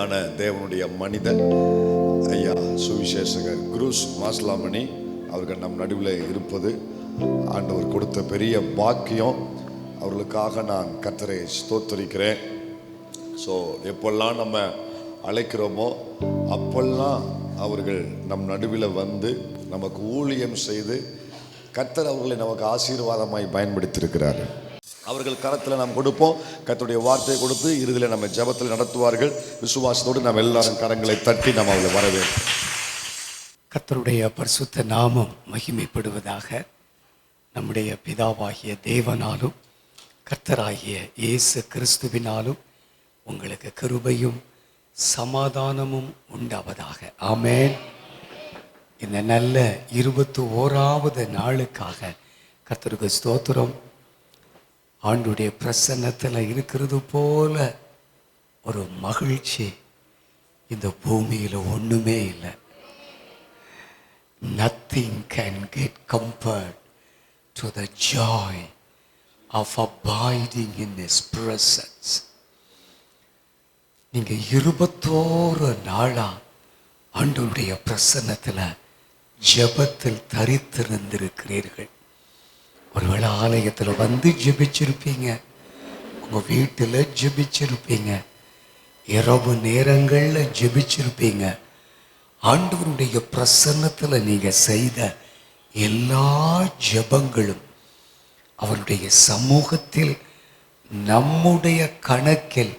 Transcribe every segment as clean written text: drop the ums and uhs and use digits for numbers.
அருமையான தேவனுடைய மனிதன் ஐயா சுவிசேஷகர் குரூஸ் மாஸ்லாமணி அவர்கள் நம் நடுவில் இருப்பது ஆண்டவர் கொடுத்த பெரிய பாக்கியம். அவர்களுக்காக நான் கர்த்தரை ஸ்தோத்திரிக்கிறேன். ஸோ எப்பெல்லாம் நம்ம அழைக்கிறோமோ அப்பெல்லாம் அவர்கள் நம் நடுவில் வந்து நமக்கு ஊழியம் செய்து கர்த்தர் அவர்களை நமக்கு ஆசீர்வாதமாய் பயன்படுத்தியிருக்கிறார்கள். அவர்கள் கரத்தில் நாம் கொடுப்போம். கர்த்தருடைய வார்த்தையை கொடுத்து இறுதியில் நம்ம ஜெபத்தில் நடத்துவார்கள். விசுவாசத்தோடு நம்ம எல்லாரும் கரங்களை தட்டி நம்ம அவர்களை வரவேற்போம். கர்த்தருடைய பரிசுத்த நாமம் மகிமைப்படுவதாக. நம்முடைய பிதாவாகிய தேவனாலும் கர்த்தராகிய இயேசு கிறிஸ்துவினாலும் உங்களுக்கு கிருபையும் சமாதானமும் உண்டாவதாக. ஆமென். இந்த நல்ல 21வது நாளுக்காக கர்த்தருக்கு ஸ்தோத்திரம். ஆண்டுடைய பிரசன்னத்தில் இருக்கிறது போல ஒரு மகிழ்ச்சி இந்த பூமியில் ஒன்றுமே இல்லை. Nothing can get compared to the joy of abiding in His presence. நீங்க 21 நாளா ஆண்டவருடைய பிரசன்னத்தில் ஜெபத்தில் தரித்திருந்திருக்கிறீர்கள். ஒருவேளை ஆலயத்தில் வந்து ஜெபிச்சிருப்பீங்க, உங்கள் வீட்டில் ஜெபிச்சிருப்பீங்க, இரவு நேரங்களில் ஜெபிச்சிருப்பீங்க. ஆண்டவருடைய பிரசன்னத்தில் நீங்கள் செய்த எல்லா ஜெபங்களும் அவருடைய சமூகத்தில் நம்முடைய கணக்கில்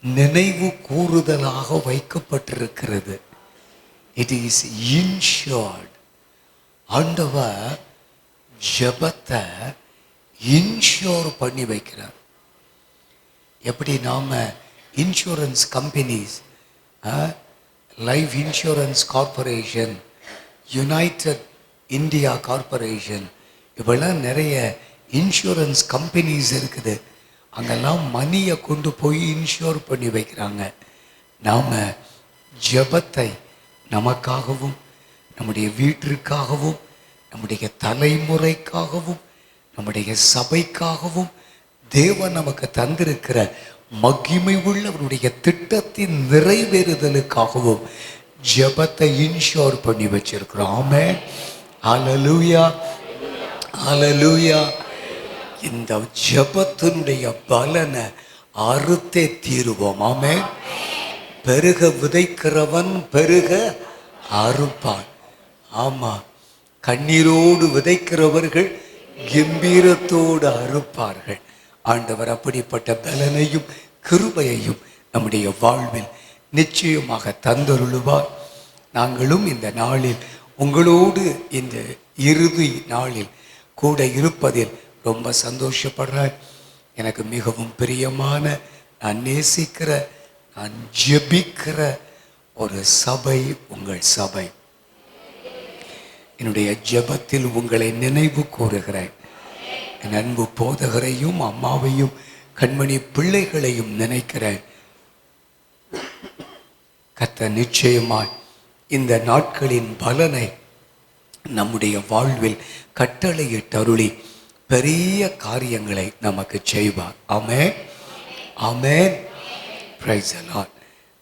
நினைவு கூறுதலாக வைக்கப்பட்டிருக்கிறது. It is insured. ஆண்டவர் ஜெபத்தை இன்ஷூர் பண்ணி வைக்கிறார். எப்படி நாம் insurance companies, life insurance corporation, United India corporation, இவெல்லாம் நிறைய இன்சூரன்ஸ் கம்பெனிஸ் இருக்குது. அங்கெல்லாம் மணியை கொண்டு போய் இன்ஷூர் பண்ணி வைக்கிறாங்க. நாம் ஜெபத்தை நமக்காகவும் நம்முடைய வீட்டிற்காகவும் நம்முடைய தலைமுறைக்காகவும் நம்முடைய சபைக்காகவும் தேவன் நமக்கு தந்திருக்கிற மகிமை உள்ள அவருடைய திட்டத்தின் நிறைவேறுதலுக்காகவும் ஜெபத்தை இன்ஷூர் பண்ணி வச்சிருக்கிறோம். ஆமென். ஹல்லேலூயா, ஹல்லேலூயா. இந்த ஜெபத்தினுடைய பலனை அறுத்தே தீருவோம். ஆமென். பெருக விதைக்கிறவன் பெருக அறுப்பான். ஆமா, கண்ணீரோடு விதைக்கிறவர்கள் கம்பீரத்தோடு அறுப்பார்கள். ஆண்டவர் அப்படிப்பட்ட பலனையும் கிருபையையும் நம்முடைய வாழ்வில் நிச்சயமாக தந்தருளுவார். நாங்களும் இந்த நாளில் உங்களோடு இந்த இறுதி நாளில் கூட இருப்பதில் ரொம்ப சந்தோஷப்படுறேன். எனக்கு மிகவும் பிரியமான, நான் நேசிக்கிற, நான் ஜெபிக்கிற ஒரு சபை உங்கள் சபை. என்னுடைய ஜெபத்தில் உங்களை நினைவு கூறுகிறேன். என் அன்பு போதகரையும் அம்மாவையும் கண்மணி பிள்ளைகளையும் நினைக்கிறேன். கர்த்தர் நிச்சயமாய் இந்த நாட்களின் பலனை நம்முடைய வாழ்வில் கட்டளையிட்டருளி பெரிய காரியங்களை நமக்கு செய்வார். Amen, amen. Praise the Lord.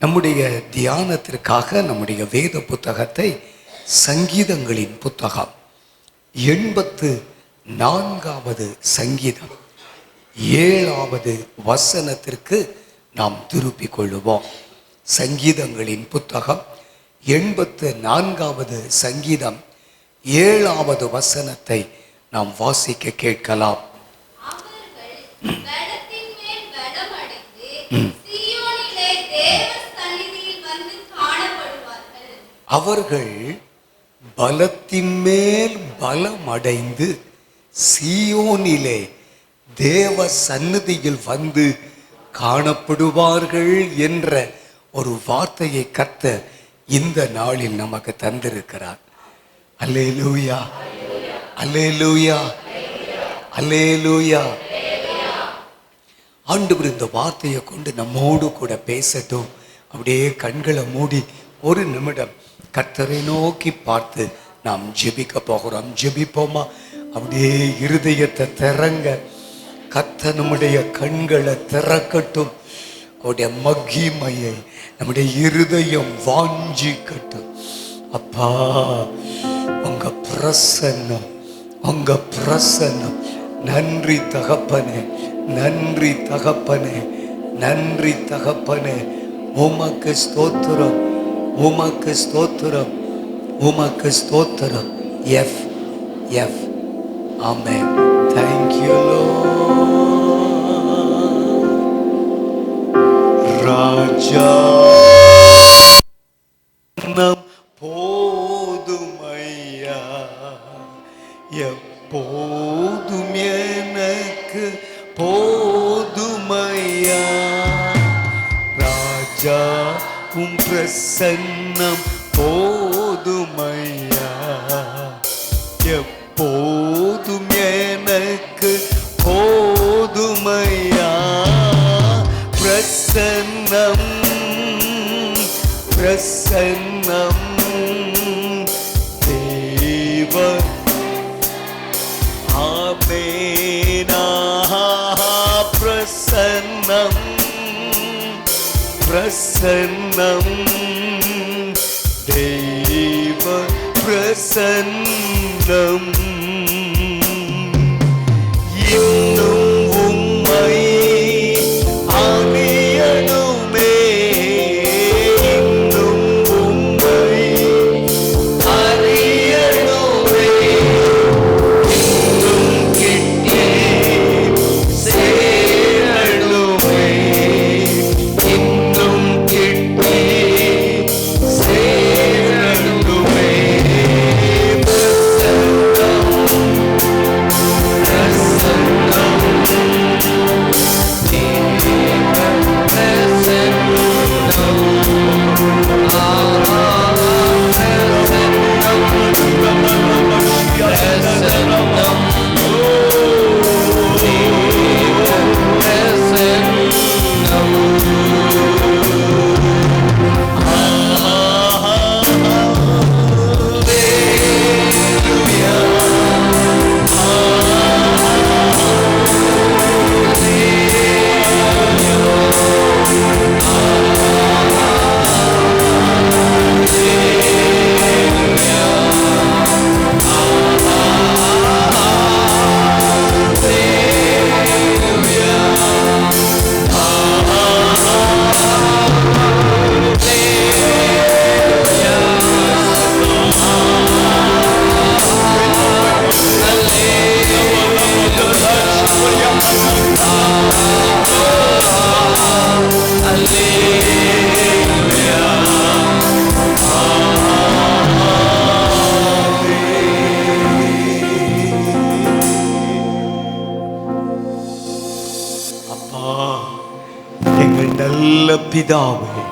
நம்முடைய தியானத்திற்காக நம்முடைய வேத புத்தகத்தை சங்கீதங்களின் புத்தகம் 84வது சங்கீதம் 7வது வசனத்திற்கு நாம் திருப்பிக் கொள்ளுவோம். சங்கீதங்களின் புத்தகம் 84வது சங்கீதம் 7வது வசனத்தை நாம் வாசிக்க கேட்கலாம். அவர்கள் பலத்தின் மேல் பலமடைந்து சீயோனிலே தேவ சந்நிதியில் வந்து காணப்படுவார்கள் என்ற ஒரு வார்த்தையை கர்த்தர் இந்த நாளில் நமக்கு தந்திருக்கிறார். அல்லேலூயா, அல்லேலூயா, அல்லேலூயா. ஆண்டவர் இந்த வார்த்தையை கொண்டு நம்மோடு கூட பேசட்டும். அப்படியே கண்களை மூடி ஒரு நிமிடம் கர்த்தரை நோக்கி பார்த்து நாம் ஜெபிக்க போகிறோம். ஜெபிப்போமா? அப்படியே இருதயத்தை திறங்க. கர்த்தர் நம்முடைய கண்களை திறக்கட்டும். உடைய மகிமையை நம்முடைய இருதயம் வாஞ்சிக்கட்டும். அப்பா, உங்க பிரசன்னம், உங்க பிரசன்னம். நன்றி தகப்பனே, நன்றி தகப்பனே, நன்றி தகப்பனே. உமக்கு ஸ்தோத்திரம், உமக்கு ஸ்தோத்திரம், உமக்கு ஸ்தோத்திரம். F F amen. Thank you Lord. ராஜா நம் போதுமையா, எப்போதும் எனக்கு போதுமையா. ராஜா உம் பிரசன்னம் போதுமையா, எப்போதும் எனக்கு போதுமையா. பிரசன்னம் பிரசன்னம் தேவ ஆமெனா. பிரசன்னம் பிரசன்னம் தேவ பிரசன்னம். இன்னும் உம்மை அறியணுமே, இன்னும் உம்மை அறியணுமே. இன்னும் கிட்டே சேரணுமே, இன்னும் கிட்டே சேரணுமே. எங்கள் நல்ல பிதாவே,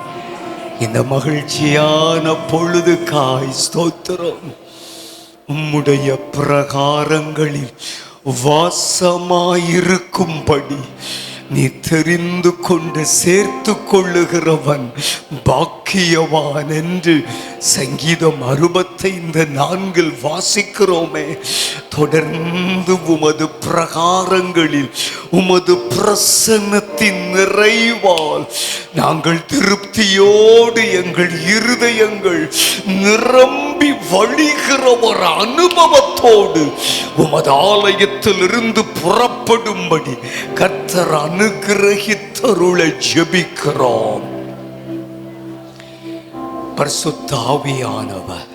இந்த மகிழ்ச்சியான பொழுதுக்காய் ஸ்தோத்திரம். உம்முடைய பிரகாரங்களில் வாசமாயிருக்கும்படி நீ தெரிந்து கொண்டு சேர்த்து கொள்ளுகிறவன் பாக்கியவான் என்று சங்கீதம் 65:4 வாசிக்கிறோமே. தொடர்ந்து உமது பிரகாரங்களில் உமது பிரசன்னத்தின் நிறைவால் நாங்கள் திருப்தியோடு எங்கள் இருதயங்கள் நிரம்பி வழிகிற ஒரு அனுபவத்தோடு உமது ஆலயத்தில் இருந்து புறப்படும்படி கர்த்தர் அனுக்கிரகித்தருள ஜெபிக்கிறோம். பரிசுத்த ஆவியானவர்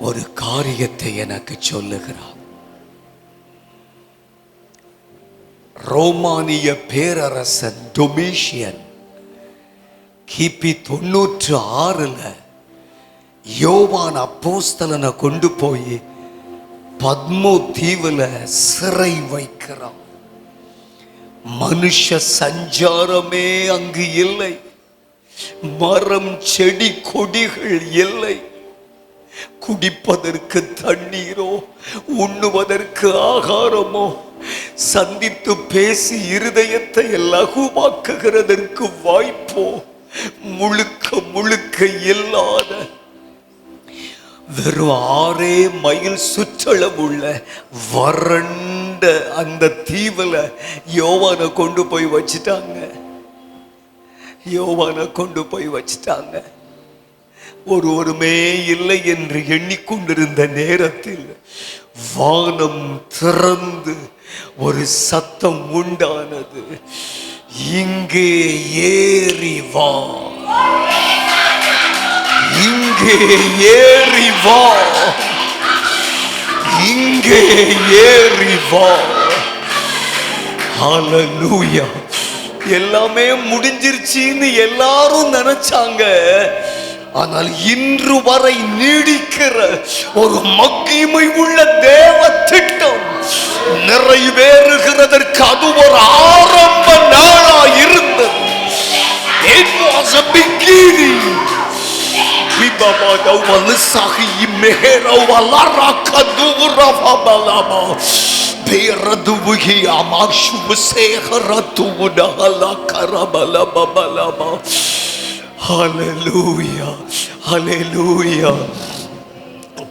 ஒரு காரியத்தை எனக்கு சொல்லுகிறார். ரோமானிய பேரரசன் டொமிஷியன் கிபி 96 யோவான் அப்போஸ்தலனை கொண்டு போய் பத்மோ தீவுல சிறை வைக்கிறான். மனுஷ சஞ்சாரமே அங்கு இல்லை, மரம் செடி கொடிகள் இல்லை, குடிப்பதற்கு தண்ணீரோ உண்ணுவதற்கு ஆகாரமோ சந்தித்து பேசி இருதயத்தை லகுவாக்குகிறதற்கு வாய்ப்போ முழுக்க முழுக்க இல்லாத வெறும் 6 மைல் சுற்றளவுள்ள வறண்ட அந்த தீவுல யோவானை கொண்டு போய் வச்சிட்டாங்க. யோவானை கொண்டு போய் வச்சிட்டாங்க. ஒருவருமே இல்லை என்று எண்ணிக்கொண்டிருந்த நேரத்தில் வானம் திறந்து ஒரு சத்தம் உண்டானது. இங்கே ஏறி வா, இங்கே ஏறி வா, இங்கே ஏறி வா. ஹல்லேலூயா. எல்லாமே முடிஞ்சிருச்சுன்னு எல்லாரும் நினைச்சாங்க. ஆனால் இன்று வரை நீடிக்கிற ஒரு மகிமை உள்ள தேவ திட்டம் நிறைவேறுகிறதற்கு அது ஒரு ஆரம்ப நாளா இருந்தது. It was a beginning. Hallelujah, hallelujah.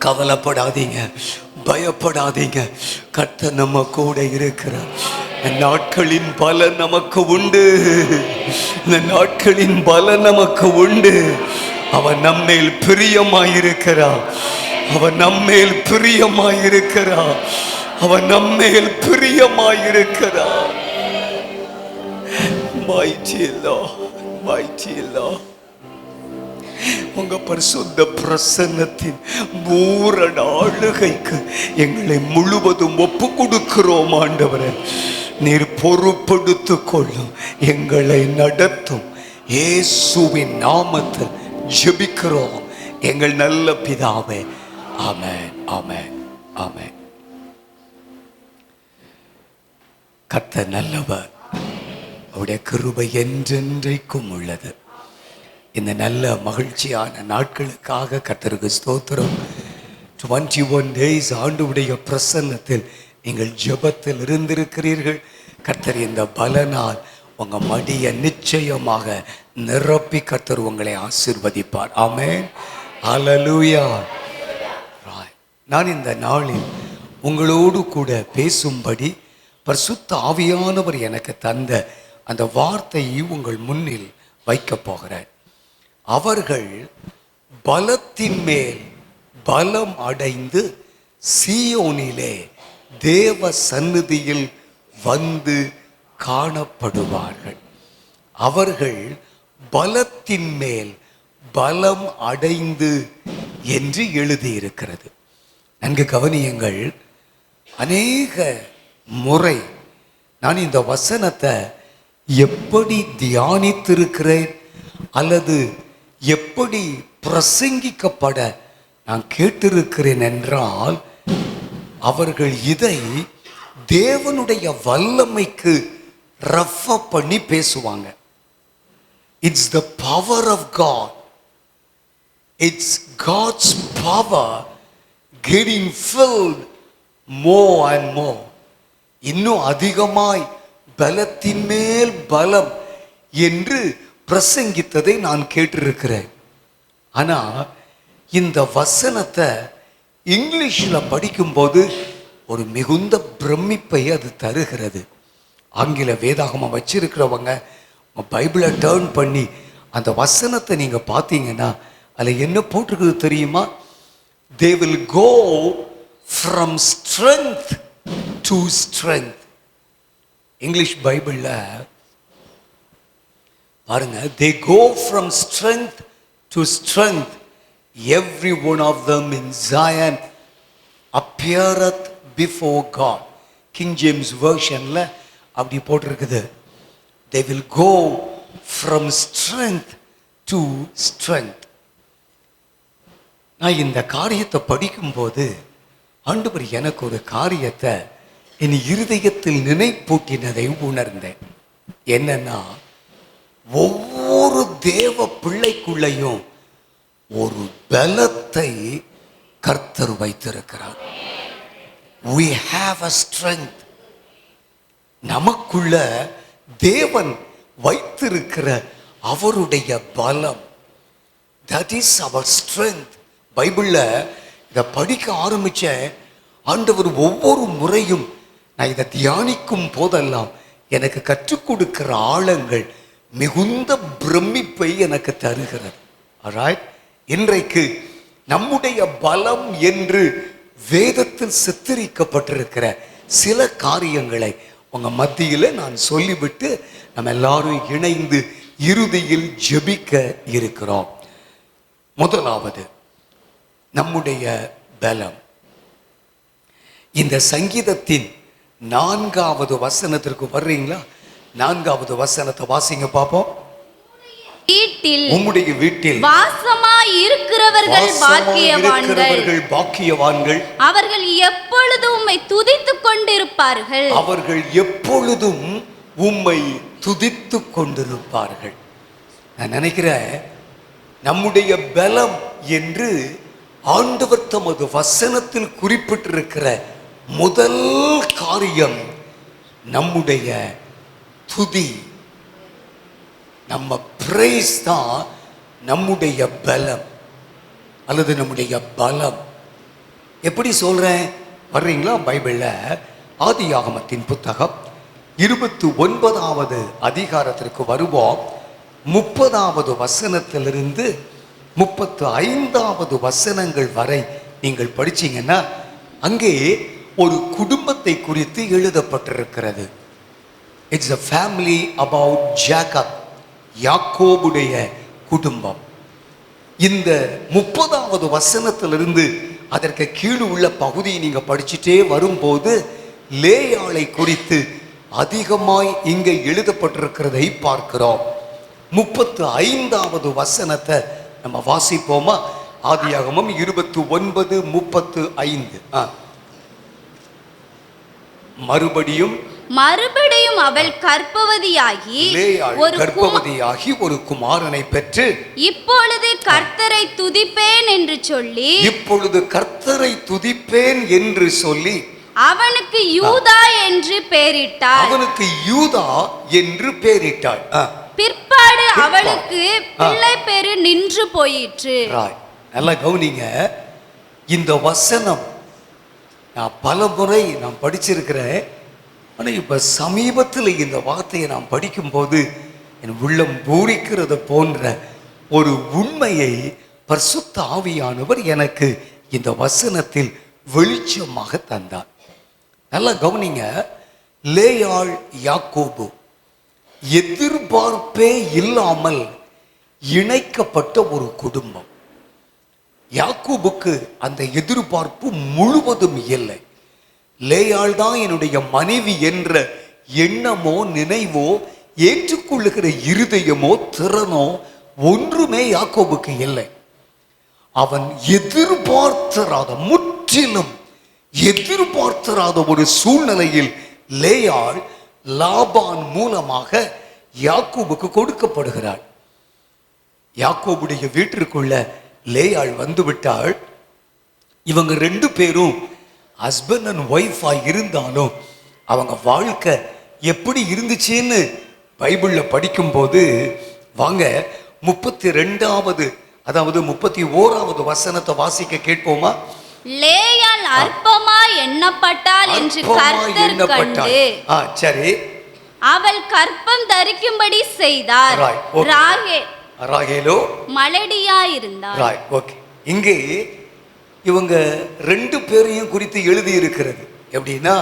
கவலைப்படாதீங்க, பயப்படாதீங்க. கர்த்தர் நம்ம கூட இருக்கிறார். நாட்களின் பலன் நமக்கு உண்டு, இந்த நாட்களின் பலன் நமக்கு உண்டு. அவன் நம்மேல் பிரியமாயிருக்கிறார், அவன் நம்மேல் பிரியமாயிருக்கிறார், அவன் நம்மேல் பிரியமாயிருக்கிறார். Mighty Lord, mighty Lord. உங்க பரிசுத்த பிரசன்னத்தின் பூரண ஆளுகைக்கு எங்களை முழுவதும் ஒப்பு கொடுக்கிறோம் ஆண்டவரே. நீர் பொறுப்படுத்திக் கொள்ளும், எங்களை நடத்தும். இயேசுவின் நாமத்தில் ஜெபிக்கிறோம் எங்கள் நல்ல பிதாவே. ஆமென், ஆமென், ஆமென். கர்த்தர் நல்லவர், அவருடைய கிருபை என்றென்றைக்கும் உள்ளது. இந்த நல்ல மகிழ்ச்சியான நாட்களுக்காக கர்த்தருக்கு ஸ்தோத்திரம். 21 days ஆண்டவருடைய பிரசன்னத்தில் நீங்கள் ஜெபத்தில் இருந்திருக்கிறீர்கள். கர்த்தர் இந்த பலனால் உங்க மடியை நிச்சயமாக நிரப்பி கர்த்தர் உங்களை ஆசீர்வதிப்பார். ஆமென், ஹல்லேலூயா. நான் இந்த நாளில் உங்களோடு கூட பேசும்படி பரிசுத்த ஆவியானவர் எனக்கு தந்த அந்த வார்த்தையை உங்கள் முன்னில் வைக்கப் போகிறேன். அவர்கள் பலத்தின் மேல் பலம் அடைந்து சீயோனிலே தேவ சந்நிதியில் வந்து காணப்படுவார்கள். அவர்கள் பலத்தின் மேல் பலம் அடைந்து என்று எழுதியிருக்கிறது. நன்கு கவனியுங்கள். அநேக முறை நான் இந்த வசனத்தை எப்படி தியானித்திருக்கிறேன் அல்லது எப்படி பிரசங்கிக்கப்பட நான் கேட்டிருக்கிறேன் என்றால், அவர்கள் இதை தேவனுடைய வல்லமைக்கு ரெஃபர் பண்ணி பேசுவாங்க. It's the power of God, it's God's power getting filled more and more. இன்னும் அதிகமாய் பலத்தின் மேல் பலம் என்று பிரசங்கித்ததை நான் கேட்டிருக்கிறேன். ஆனா இந்த வசனத்தை இங்கிலீஷில் படிக்கும்போது ஒரு மிகுந்த பிரமிப்பை அது தருகிறது. ஆங்கில வேதாகமம் வச்சிருக்கிறவங்க பைபிளை டர்ன் பண்ணி அந்த வசனத்தை நீங்க பார்த்தீங்கன்னா அதில் என்ன போட்டிருக்குது தெரியுமா? They will go from strength to strength. English பைபிள்ல பாருங்க, they go from strength to strength, every one of them in Zion appeareth before God. King James versionல அப்படி போட்டிருக்குது. They will go from strength to strength. நான் இந்த காரியத்தை படிக்கும்போது ஆண்டவர் எனக்கு ஒரு காரியத்தை என் இருதயத்தில் நினைப்பூட்டினதை உணர்ந்தேன். என்னன்னா, ஒவ்வொரு தேவ பிள்ளைக்குள்ளையும் ஒரு பலத்தை கர்த்தர் வைத்திருக்கிறார். We have a strength. நமக்குள்ள தேவன் வைத்திருக்கிற அவருடைய பலம், that is our strength. பைபிள்ல இதை படிக்க ஆரம்பிச்ச ஆண்டவர் ஒவ்வொரு முறையும் நான் இதை தியானிக்கும் போதெல்லாம் எனக்கு கற்றுக் கொடுக்கிற ஆழங்கள் மிகுந்த பிரமிப்பை எனக்கு தருகிறது. alright, இன்றைக்கு நம்முடைய பலம் என்று வேதத்தில் சித்தரிக்கப்பட்டிருக்கிற சில காரியங்களை உங்க மத்தியில நான் சொல்லிவிட்டு நம்ம எல்லாரும் இணைந்து இறுதியில் ஜெபிக்க இருக்கிறோம். முதலாவது நம்முடைய பலம். இந்த சங்கீதத்தின் 4வது வசனத்திற்கு வர்றீங்களா? 4வது வசனத்தை வாசிங்க பாப்போம். வீட்டில் உம்முடைய வீட்டில் வாசமாய் இருக்கிறவர்கள் பாக்கியவான்கள், அவர்கள் எப்பொழுதும் உம்மை துதித்துக் கொண்டிருப்பார்கள். அவர்கள் எப்பொழுதும் உம்மை துதித்துக் கொண்டிருப்பார்கள். நான் நினைக்கிறேன், நம்முடைய பலம் என்று ஆண்டவர் தமது வசனத்தில் குறிப்பிட்டிருக்கிற முதல் காரியம் நம்முடைய துதி. நம்ம பிரைஸ் தான் நம்முடைய பலம் அல்லது நம்முடைய பலம். எப்படி சொல்றேன் வர்றீங்களா? பைபிள்ல ஆதியாகமத்தின் புத்தகம் 29வது அதிகாரத்திற்கு வருவோம். 30வது வசனத்திலிருந்து 35வது வசனங்கள் வரை நீங்கள் படிச்சீங்கன்னா அங்கே ஒரு குடும்பத்தை குறித்து எழுதப்பட்டிருக்கிறது. It's a family about Jacob, யாக்கோபுடைய குடும்பம். இந்த 30வது வசனத்திலிருந்து அதற்கு கீழே உள்ள பகுதியை நீங்க படிச்சுட்டே வரும்போது லேயாளை குறித்து அதிகமாய் இங்கே எழுதப்பட்டிருக்கிறதை பார்க்கிறோம். 35வது வசனத்தை நம்ம வாசிப்போமா? ஆதியாகமம் 29:35. மறுபடியும் அவள் கர்ப்பவதியாகி ஒரு குமாரனை பெற்று இப்பொழுது கர்த்தரை துதிப்பேன் என்று சொல்லி அவனுக்கு யூதா என்று பெயரிட்டாள். பிற்பாடு அவளுக்கு பிள்ளை பேரு நின்று போயிற்று. நல்லா கவனிங்க, இந்த வசனம் நான் பல முறை நான் படிச்சிருக்கிறேன். ஆனால் இப்போ சமீபத்தில் இந்த வார்த்தையை நான் படிக்கும்போது என் உள்ளம் பூரிக்கிறது போன்ற ஒரு உண்மையை பரிசுத்த ஆவியானவர் எனக்கு இந்த வசனத்தில் வெளிச்சமாக தந்தார். நல்லா கவனிங்க, லேயாள் யாக்கோபு எதிர்பார்ப்பே இல்லாமல் இணைக்கப்பட்ட ஒரு குடும்பம். யாக்கோபுக்கு அந்த எதிர்பார்ப்பு முழுவதும் இல்லை. லேயாள் தான் என்னுடைய மனைவி என்ற எண்ணமோ நினைவோ ஏற்றுக்கொள்ளுகிற இருதயமோ திறனோ ஒன்றுமே யாக்கோபுக்கு இல்லை. அவன் முற்றிலும் எதிர்பார்த்தராத ஒரு சூழ்நிலையில் லேயாள் லாபான் மூலமாக யாக்கோபுக்கு கொடுக்கப்படுகிறாள். யாக்கோபுடைய வீட்டிற்குள்ள லேயாள் வந்துவிட்டாள். இவங்க 2 பேரும் ஹஸ்பண்ட் அண்ட் ஒய்ஃபா இருந்தாலும் அவங்க வாழ்க்கை எப்படி இருந்துச்சுன்னு பைபிள்ல படிக்கும்போது வாங்க 32வது அதாவது 31வது வசனத்தை வாசிக்க கேட்போமா? லேயாள் அற்பமா எண்ணப்பட்டாள் என்று கர்த்தர் கண்டு சரி அவள் கற்பம் தரிக்கும்படி செய்தார். ராகேலோ மலடியா இருந்தார். ஓகே, இங்கே இவங்க 2 பேரையும் குறித்து எழுதி இருக்கிறது. எப்படின்னா,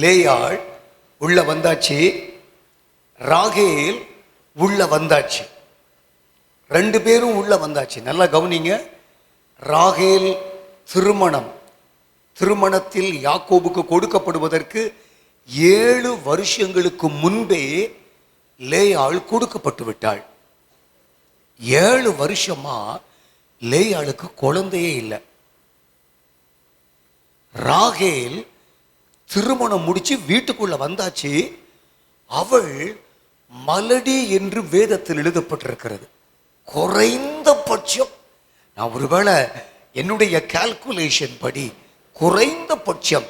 லேயாள் உள்ள வந்தாச்சு, ராகேல் உள்ள வந்தாச்சு, 2 பேரும் உள்ள வந்தாச்சு. நல்லா கவனிங்க, ராகேல் திருமணத்தில் யாக்கோபுக்கு கொடுக்கப்படுவதற்கு 7 வருஷங்களுக்கு முன்பே லேயாள் கொடுக்கப்பட்டு விட்டாள். 7 வருஷமா லேயாளுக்கு குழந்தையே இல்லை. ராகேல் திருமணம் முடிச்சு வீட்டுக்குள்ள வந்தாச்சு. அவள் மலடி என்று வேதத்தில் எழுதப்பட்டிருக்கிறது. குறைந்தபட்சம் நான் ஒருவேளை என்னுடைய கால்குலேஷன் படி குறைந்தபட்சம்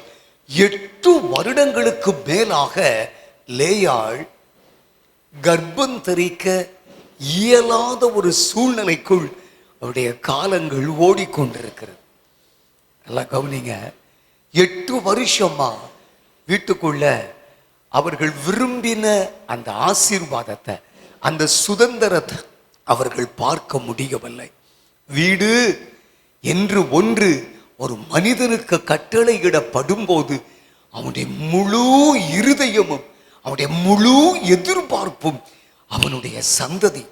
8 வருடங்களுக்கு மேலாக லேயாள் கர்ப்பம் தரிக்க இயலாத ஒரு சூழ்நிலைக்குள் அவருடைய காலங்கள் ஓடிக்கொண்டிருக்கிறது. நல்லா கவனிங்க, 8 வருஷமா வீட்டுக்குள்ள அவர்கள் விரும்பின அந்த ஆசீர்வாதத்தை, அந்த சுதந்திரத்தை அவர்கள் பார்க்க முடியவில்லை. வீடு என்று ஒன்று ஒரு மனிதனுக்கு கட்டளையிடப்படும் போது அவனுடைய முழு இருதயமும் அவனுடைய முழு எதிர்பார்ப்பும் அவனுடைய சந்ததி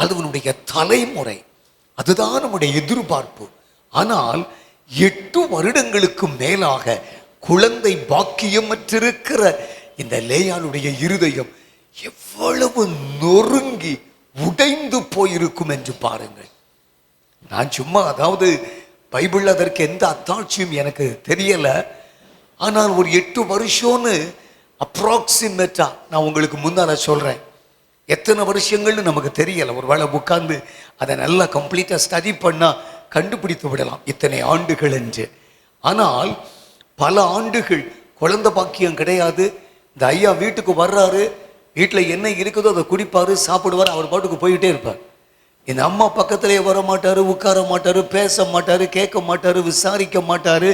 அது அவனுடைய தலைமுறை, அதுதான் நம்முடைய எதிர்பார்ப்பு. ஆனால் 8 வருடங்களுக்கு மேலாக குழந்தை பாக்கியமற்றிருக்கிற இந்த லேயாளுடைய இருதயம் எவ்வளவு நொறுங்கி உடைந்து போயிருக்கும் என்று பாருங்கள். நான் சும்மா அதாவது பைபிள் அதற்கு எந்த அத்தாட்சியும் எனக்கு தெரியல. ஆனால் ஒரு 8 வருஷம்னு அப்ராக்சிமேட்டா நான் உங்களுக்கு முன்னால சொல்றேன். எத்தனை வருஷங்கள்னு நமக்கு தெரியல. ஒரு வேளை உட்கார்ந்து அதை நல்லா கம்ப்ளீட்டா ஸ்டடி பண்ணா கண்டுபிடித்து விடலாம் இத்தனை ஆண்டுகள் என்று. ஆனால் பல ஆண்டுகள் குழந்தை பாக்கியம் கிடையாது. இந்த ஐயா வீட்டுக்கு வர்றாரு, வீட்டில் என்ன இருக்குதோ அதை குடிப்பாரு, சாப்பிடுவார், அவர் பாட்டுக்கு போயிட்டே இருப்பார். இந்த அம்மா பக்கத்திலே வர மாட்டாரு, உட்கார மாட்டாரு, பேச மாட்டாரு, கேட்க மாட்டாரு, விசாரிக்க மாட்டாரு,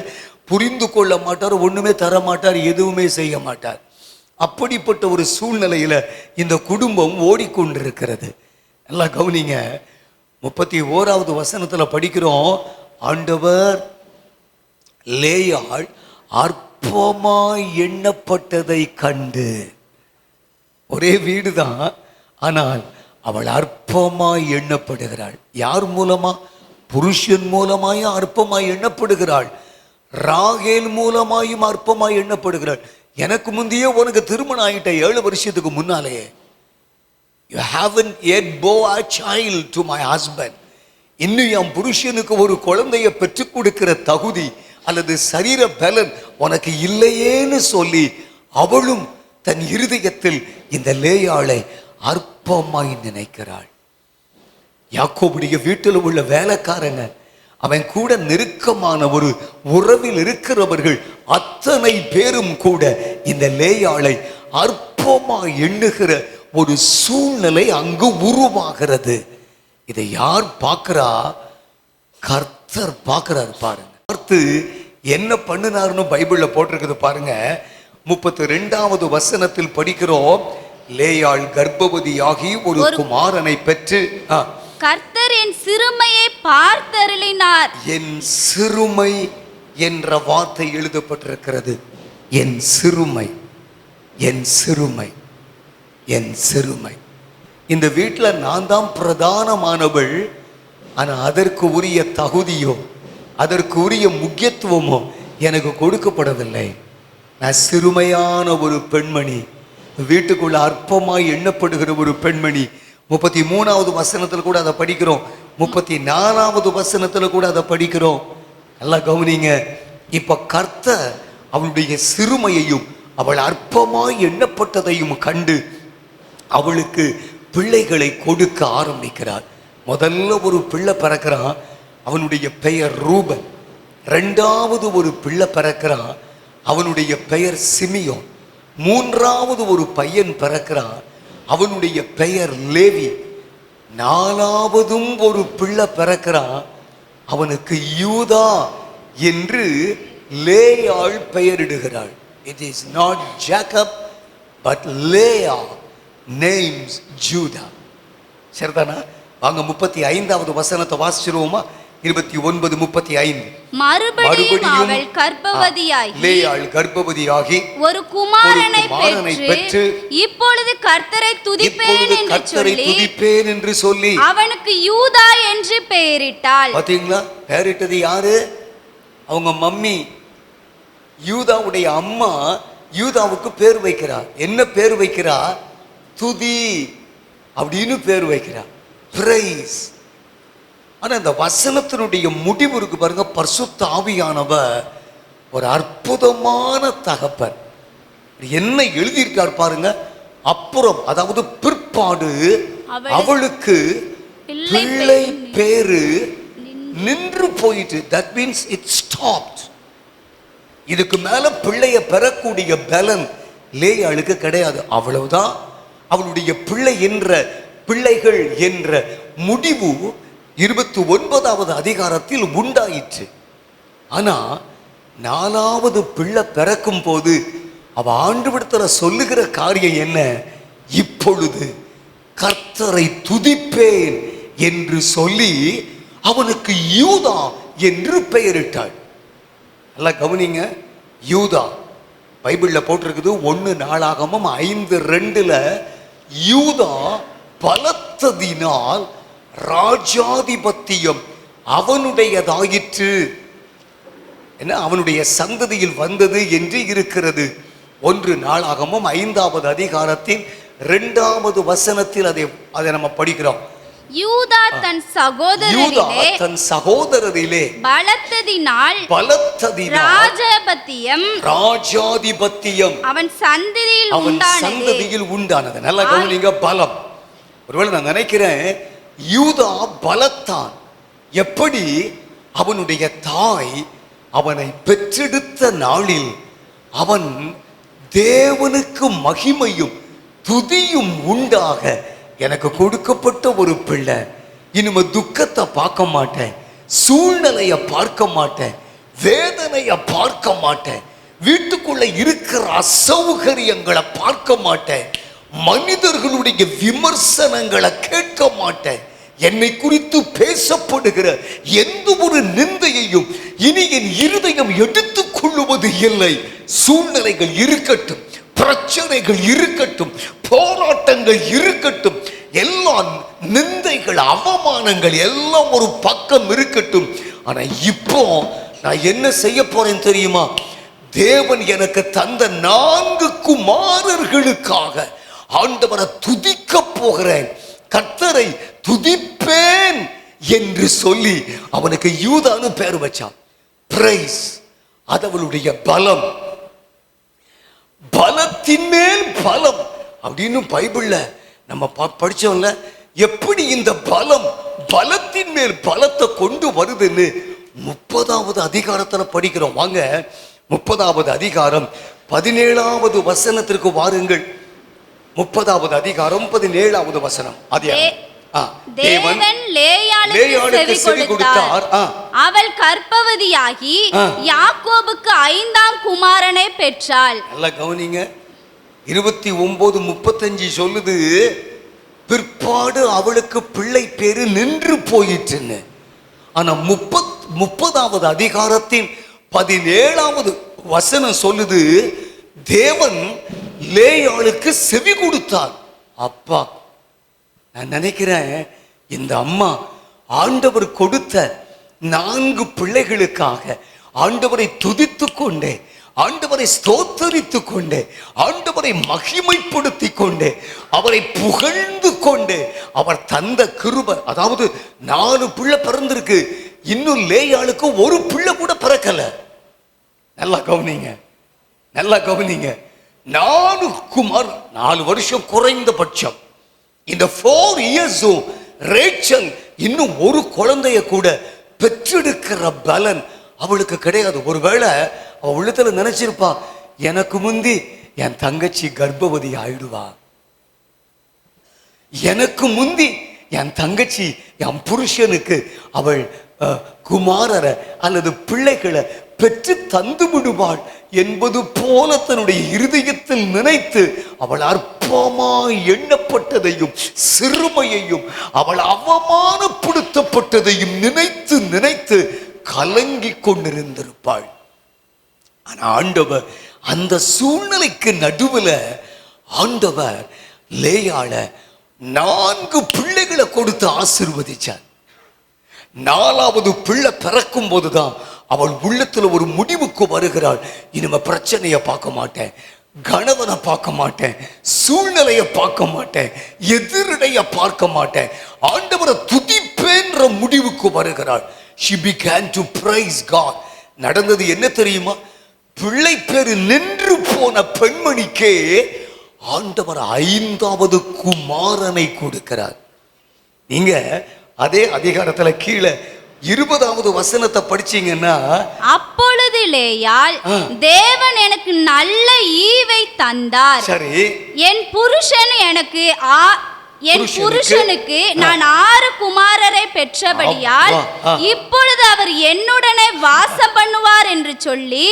புரிந்து கொள்ள மாட்டார், ஒண்ணுமே தர மாட்டார், எதுவுமே செய்ய மாட்டார். அப்படிப்பட்ட ஒரு சூழ்நிலையில இந்த குடும்பம் ஓடிக்கொண்டிருக்கிறது. நல்லா கவனிங்க, 31வது வசனத்துல படிக்கிறோம், ஆண்டவர் லேயாள் அற்பமாய் எண்ணப்பட்டதை கண்டு. ஒரே வீடுதான், ஆனால் அவள் அற்பமாய் எண்ணப்படுகிறாள். யார் மூலமா? புருஷன் மூலமாயும் அற்பமாய் எண்ணப்படுகிறாள், ராகேல் மூலமாயும் அற்பமாய் எண்ணப்படுகிறாள். எனக்கு முந்தையே உனக்கு திருமணம் ஆகிட்ட 7 வருஷத்துக்கு முன்னாலேயே. You haven't yet bore a child to my husband. இன்னும் என் புருஷனுக்கு ஒரு குழந்தையை பெற்றுக் கொடுக்கிற தகுதி அல்லது சரீர பலன் உனக்கு இல்லையேன்னு சொல்லி அவளும் தன் இருதயத்தில் இந்த லேயாளை அற்பமாய் நினைக்கிறாள். யாக்கோபுடைய வீட்டில் உள்ள வேலைக்காரங்க, அவன் கூட நெருக்கமான ஒரு உறவில் இருக்கிறவர்கள் அத்தனை பேரும் கூட இந்த லேயாளை அற்பமாய் எண்ணுகிற ஒரு சூழ்நிலை அங்கு உருவாகிறது. இதை யார் பார்க்கிறா? கர்த்தர் பார்க்கிறார். பாருங்க, பார்த்து என்ன பண்ணினார்னு பைபிள்ல போட்டிருக்குது பாருங்க. 32வது வசனத்தில் படிக்கிறோம், லேயாள் கர்ப்பவதியாகி ஒரு குமாரனை பெற்று, கர்த்தர் என் சிறுமையை பார்த்தருளினார். என் சிறுமை என்ற வார்த்தை எழுதப்பட்டிருக்கிறது. என் சிறுமை, என் சிறுமை, என் சிறுமை. இந்த வீட்டில் நான் தான் பிரதானமானவள், ஆனா அதற்கு உரிய தகுதியோ அதற்கு உரிய முக்கியத்துவமோ எனக்கு கொடுக்கப்படவில்லை. நான் சிறுமையான ஒரு பெண்மணி, வீட்டுக்குள்ள அற்பமாய் எண்ணப்படுகிற ஒரு பெண்மணி. 33வது வசனத்தில் கூட அதை படிக்கிறோம், 34வது வசனத்தில் கூட அதை படிக்கிறோம். நல்லா கவனிங்க. இப்ப கர்த்தர் அவளுடைய சிறுமையையும் அவள் அற்பமாய் எண்ணப்பட்டதையும் கண்டு அவளுக்கு பிள்ளைகளை கொடுக்க ஆரம்பிக்கிறார். முதல்ல ஒரு பிள்ளை பிறக்கிறான், அவனுடைய பெயர் ரூபன். 2வது ஒரு பிள்ளை பிறக்கிறான், அவனுடைய பெயர் சிமியோன். 3வது ஒரு பையன் பிறக்கிறான், அவனுடைய பெயர் லேவி. 4வதும் ஒரு பிள்ளை பிறக்கிறான், அவனுக்கு யூதா என்று லேயாள் பெயரிடுகிறாள். It is not Jacob but Leah names Judah. சரிதானா? வாங்க 35வது வசனத்தை வாசிச்சிருவோமா? 29:35. மறுபடியும் அவள் கர்ப்பவதியாகி, லேயாள் கர்ப்பவதியாகி ஒரு குமாரனை பெற்று இப்பொழுது கர்த்தரை துதிப்பேன் என்று சொல்லி அவனுக்கு யூதா என்று பெயரிட்டாள். பாத்தீங்களா? பெயரிட்டது யாரு? அவங்க மம்மி. யூதாவுடைய அம்மா யூதாவுக்கு பேர் வைக்கிறார். என்ன பேர் வைக்கிறார்? துதி அப்படின்னு பேர் வைக்கிறார், பிரைஸ். ஆனா இந்த வசனத்தினுடைய முடிவு இருக்கு பாருங்க, பரிசுத்த ஆவியானவர் ஒரு அற்புதமான தகப்பன். என்ன எழுதியிருக்கார் பாருங்க. அப்புறம், அதாவது பிற்பாடு அவளுக்கு பிள்ளை பேரு நின்று போயிட்டு. That means it stopped. இதுக்கு மேல பிள்ளைய பெறக்கூடிய பலன் லேயாளுக்கு கிடையாது. அவ்வளவுதான். அவளுடைய பிள்ளை என்ற பிள்ளைகள் என்ற முடிவு 29வது அதிகாரத்தில் உண்டாயிற்று. ஆனா 4வது பிள்ளை பிறக்கும் போது அவ ஆண்டவரிடத்துல சொல்லுகிற காரியம் என்ன? இப்பொழுது கர்த்தரை துதிப்பேன் என்று சொல்லி அவனுக்கு யூதா என்று பெயரிட்டாள். நல்லா கவனிங்க, யூதா பைபிள்ல போட்டிருக்குது 1 நாளாகமம் 5:2 யூதா பலத்ததினால் ராஜாதிபத்தியம் அவனுடையதாயிற்று, என்ன அவனுடைய சந்ததியில் வந்தது என்று இருக்கிறது. 1 நாளாகமம் 5வது அதிகாரத்தின் 2வது வசனத்தில் அதை நம்ம படிக்கிறோம். யூதா தன் சகோதரரிலே பலத்ததினால் ராஜாதிபத்தியம் அவன் சந்ததியில் உண்டானது. நல்லா கவனிங்க, பலம். ஒருவேளை நான் நினைக்கிறேன் யூதா பலத்தான். எப்படி? அவனுடைய தாய் அவனை பெற்றெடுத்த நாளில் அவன் தேவனுக்கு மகிமையும் துதியும் உண்டாக எனக்கு கொடுக்கப்பட்ட ஒரு பிள்ளை, இனிமே துக்கத்தை பார்க்க மாட்டேன், சூழ்நிலையை பார்க்க மாட்டேன், வேதனையை பார்க்க மாட்டேன், வீட்டுக்குள்ள இருக்கிற அசௌகரியங்களை பார்க்க மாட்டேன், மனிதர்களுடைய விமர்சனங்களை கேட்க மாட்டேன், என்னை குறித்து பேசப்படுகிற எந்த ஒரு நிந்தையையும் இனி என் இருதயம் எடுத்துக் கொள்ளுவது இல்லை. சூழ்நிலைகள் இருக்கட்டும், பிரச்சனைகள் இருக்கட்டும், போராட்டங்கள் இருக்கட்டும், எல்லா நிந்தைகள் அவமானங்கள் எல்லாம் ஒரு பக்கம் இருக்கட்டும். ஆனா இப்போ நான் என்ன செய்ய போறேன் தெரியுமா? தேவன் எனக்கு தந்த 4 குமாரர்களுக்காக ஆண்டவரை துதிக்க போகிறேன், கர்த்தரை துதிப்பேன் என்று சொல்லி அவனுக்கு யூதான்னு பேர் வச்சான். பிரைஸ். அது அவளுடைய பலம், பலத்தின் மேல் பலம் அப்படின்னு பைபிள்ல நம்ம படிச்சோம்ல. எப்படி இந்த பலம் பலத்தின் மேல் பலத்தை கொண்டு வருதுன்னு 30வது அதிகாரத்துல படிக்கிறோம். வாங்க 30வது அதிகாரம் 17வது வசனத்திற்கு வாருங்கள். 30வது அதிகாரம் 17வது வசனம். தேவன் லேயாளுக்கு செவி கொடுத்தார். அவள் கர்ப்பவதியாகி யாக்கோபுக்கு 5ஆம் குமாரனை பெற்றாள். நல்லா கவனிங்க, 29:35 சொல்லுது, பிற்பாடு அவளுக்கு பிள்ளை பேரு நின்று போயிற்றுன்னு. ஆனா 30வது அதிகாரத்தின் 17வது வசனம் சொல்லுது, தேவன் லேயாளுக்கு செவி கொடுத்தார். அப்பா, நான் நினைக்கிறேன் இந்த அம்மா ஆண்டவர் கொடுத்த 4 பிள்ளைகளுக்காக ஆண்டவரை துதித்து கொண்டே, ஆண்டவரை ஸ்தோத்தரித்து கொண்டே, ஆண்டவரை மகிமைப்படுத்தி கொண்டே, அவரை புகழ்ந்து கொண்டே, அவர் தந்த கிருபை. அதாவது 4 பிள்ளை பிறந்திருக்கு, இன்னும் லேயாளுக்கு ஒரு பிள்ளை கூட பிறக்கல. நல்லா கவனிங்க, நல்லா கவனிங்க. 4 குமார், 4 வருஷம் குறைந்தபட்சம். இந்த 4 இயர்ஸும் ரேச்சல் இன்னும் ஒரு குழந்தைய கூட பெற்றெடுக்கிற பலன் அவளுக்கு கிடையாது. ஒருவேளை அவள் உள்ளத்துல நினைச்சிருப்பா, எனக்கு முந்தி என் தங்கச்சி கர்ப்பவதி ஆயிடுவா, எனக்கு முந்தி என் தங்கச்சி என் புருஷனுக்கு அவள் குமாரரை அல்லது பிள்ளைகளை பெற்று தந்து விடுவாள் என்பது போல தன்னுடைய இருதயத்தில் நினைத்து அவள் அற்பமாய் எண்ணப்பட்டதையும் சிறுமையையும் அவள் அவமானப்படுத்தப்பட்டதையும் நினைத்து நினைத்து கலங்கி கொண்டிருந்திருப்பாள். ஆனா ஆண்டவர் அந்த சூழ்நிலைக்கு நடுவில் ஆண்டவர் லேயாள 4 பிள்ளைகளை கொடுத்து ஆசீர்வதிச்சார். 4வது பிள்ளை பிறக்கும் போதுதான் அவள் உள்ளத்துல ஒரு முடிவுக்கு வருகிறாள். இனிமே பிரச்சனையை பார்க்க மாட்டேன், கணவனை பார்க்க மாட்டேன், சூழ்நிலையை பார்க்க மாட்டேன், எதிரடைய பார்க்க மாட்டேன், ஆண்டவரை துதிப்பேன்ற முடிவுக்கு வருகிறாள். She began to praise God. நடந்தது என்ன தெரியுமா? பிள்ளை பேரு நின்று போன பெண்மணிக்கே ஆண்டவர் 5வது குமாரனை கொடுக்கிறார். நீங்க அதே அதிகாரத்துல கீழே 20வது வசனத்தை படிச்சீங்கன்னா, அப்பொழுது லேயாள், தேவன் எனக்கு நல்ல ஈவை தந்தார், சரி, என் புருஷனுக்கு நான் 6 குமாரரை பெற்றபடியால் இப்பொழுது அவர் என்னுடனே வாசம் பண்ணுவார் என்று சொல்லி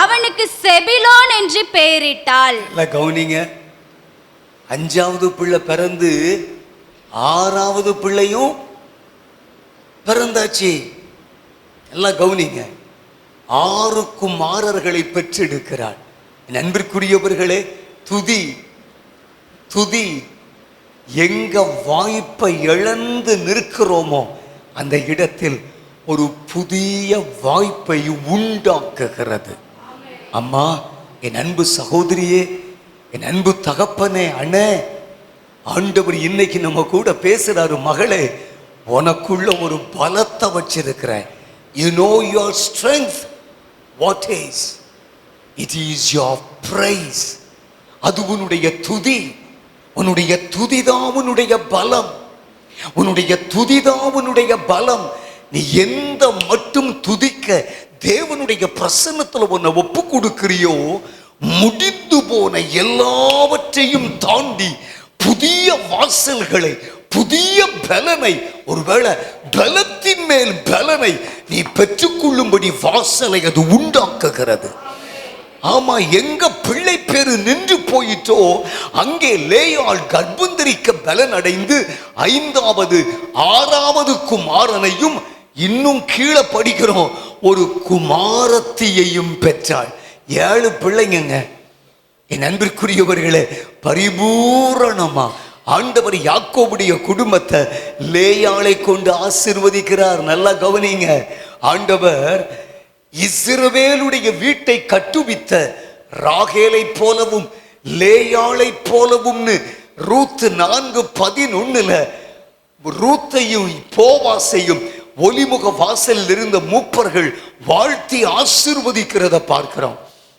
அவனுக்கு செபிலோன் என்று பெயரிட்டாள். கவனிங்க, 5வது பிள்ளை பிறந்து 6வது பிள்ளையும் பிறந்தாச்சு. எல்லாம் கவனிங்க, 6 குமாரர்களை பெற்றெடுக்கிறாள். என் அன்பிற்குரியவர்களே, துதி எங்க வாய்ப்பை இழந்து நிற்கிறோமோ அந்த இடத்தில் ஒரு புதிய வாய்ப்பை உண்டாக்குகிறது. அம்மா, என் அன்பு சகோதரியே, என் அன்பு தகப்பனே, அண்ணே, ஆண்டவர் இன்னைக்கு நம்ம கூட பேசுறாரு. மகளே, உனக்குள்ள ஒரு பலத்தை வச்சிருக்கிறேன். You know your strength. What is? It is your praise. அது உன்னுடைய துதி. உன்னுடைய துதிதான் உன்னுடைய பலம். உன்னுடைய துதிதான் உன்னுடைய பலம். நீ எந்த மட்டும் துதிக்க தேவனுடைய பிரசன்னத்துல உன்னை ஒப்பு கொடுக்கிறியோ, முடிந்து போன எல்லாவற்றையும் தாண்டி புதிய வாசல்களை, புதிய பலனை, ஒருவேளை பலத்தின் மேல் பலனை நீ பெற்றுக்கொள்ளும்படி வாசலை அது உண்டாக்குகிறது. ஆமா, எங்க பிள்ளை பேரு நின்று போயிட்டோ அங்கே லேயாள் கர்ப்பந்தரிக்க பலன் அடைந்து 5வது 6வது குமாரனையும், இன்னும் கீழே படிக்கிறோம், ஒரு குமாரத்தியையும் பெற்றாள். 7 பிள்ளைங்க. என் அன்பிற்குரியவர்களே, பரிபூரணமா ஆண்டவர் யாக்கோபுடைய குடும்பத்தை லேயாளை கொண்டு ஆசீர்வதிக்கிறார். நல்லா கவனிங்க, ஆண்டவர் இஸ்ரவேலுடைய வீட்டை கட்டுவித்த ராகேலை போலவும் லேயாளை போலவும் ரூத் 4:11 ரூத்தையும் போவாசையும் ஒலிமுக வாசலில் இருந்த மூப்பர்கள் வாழ்த்தி ஆசீர்வதிக்கிறத பார்க்கிறோம்.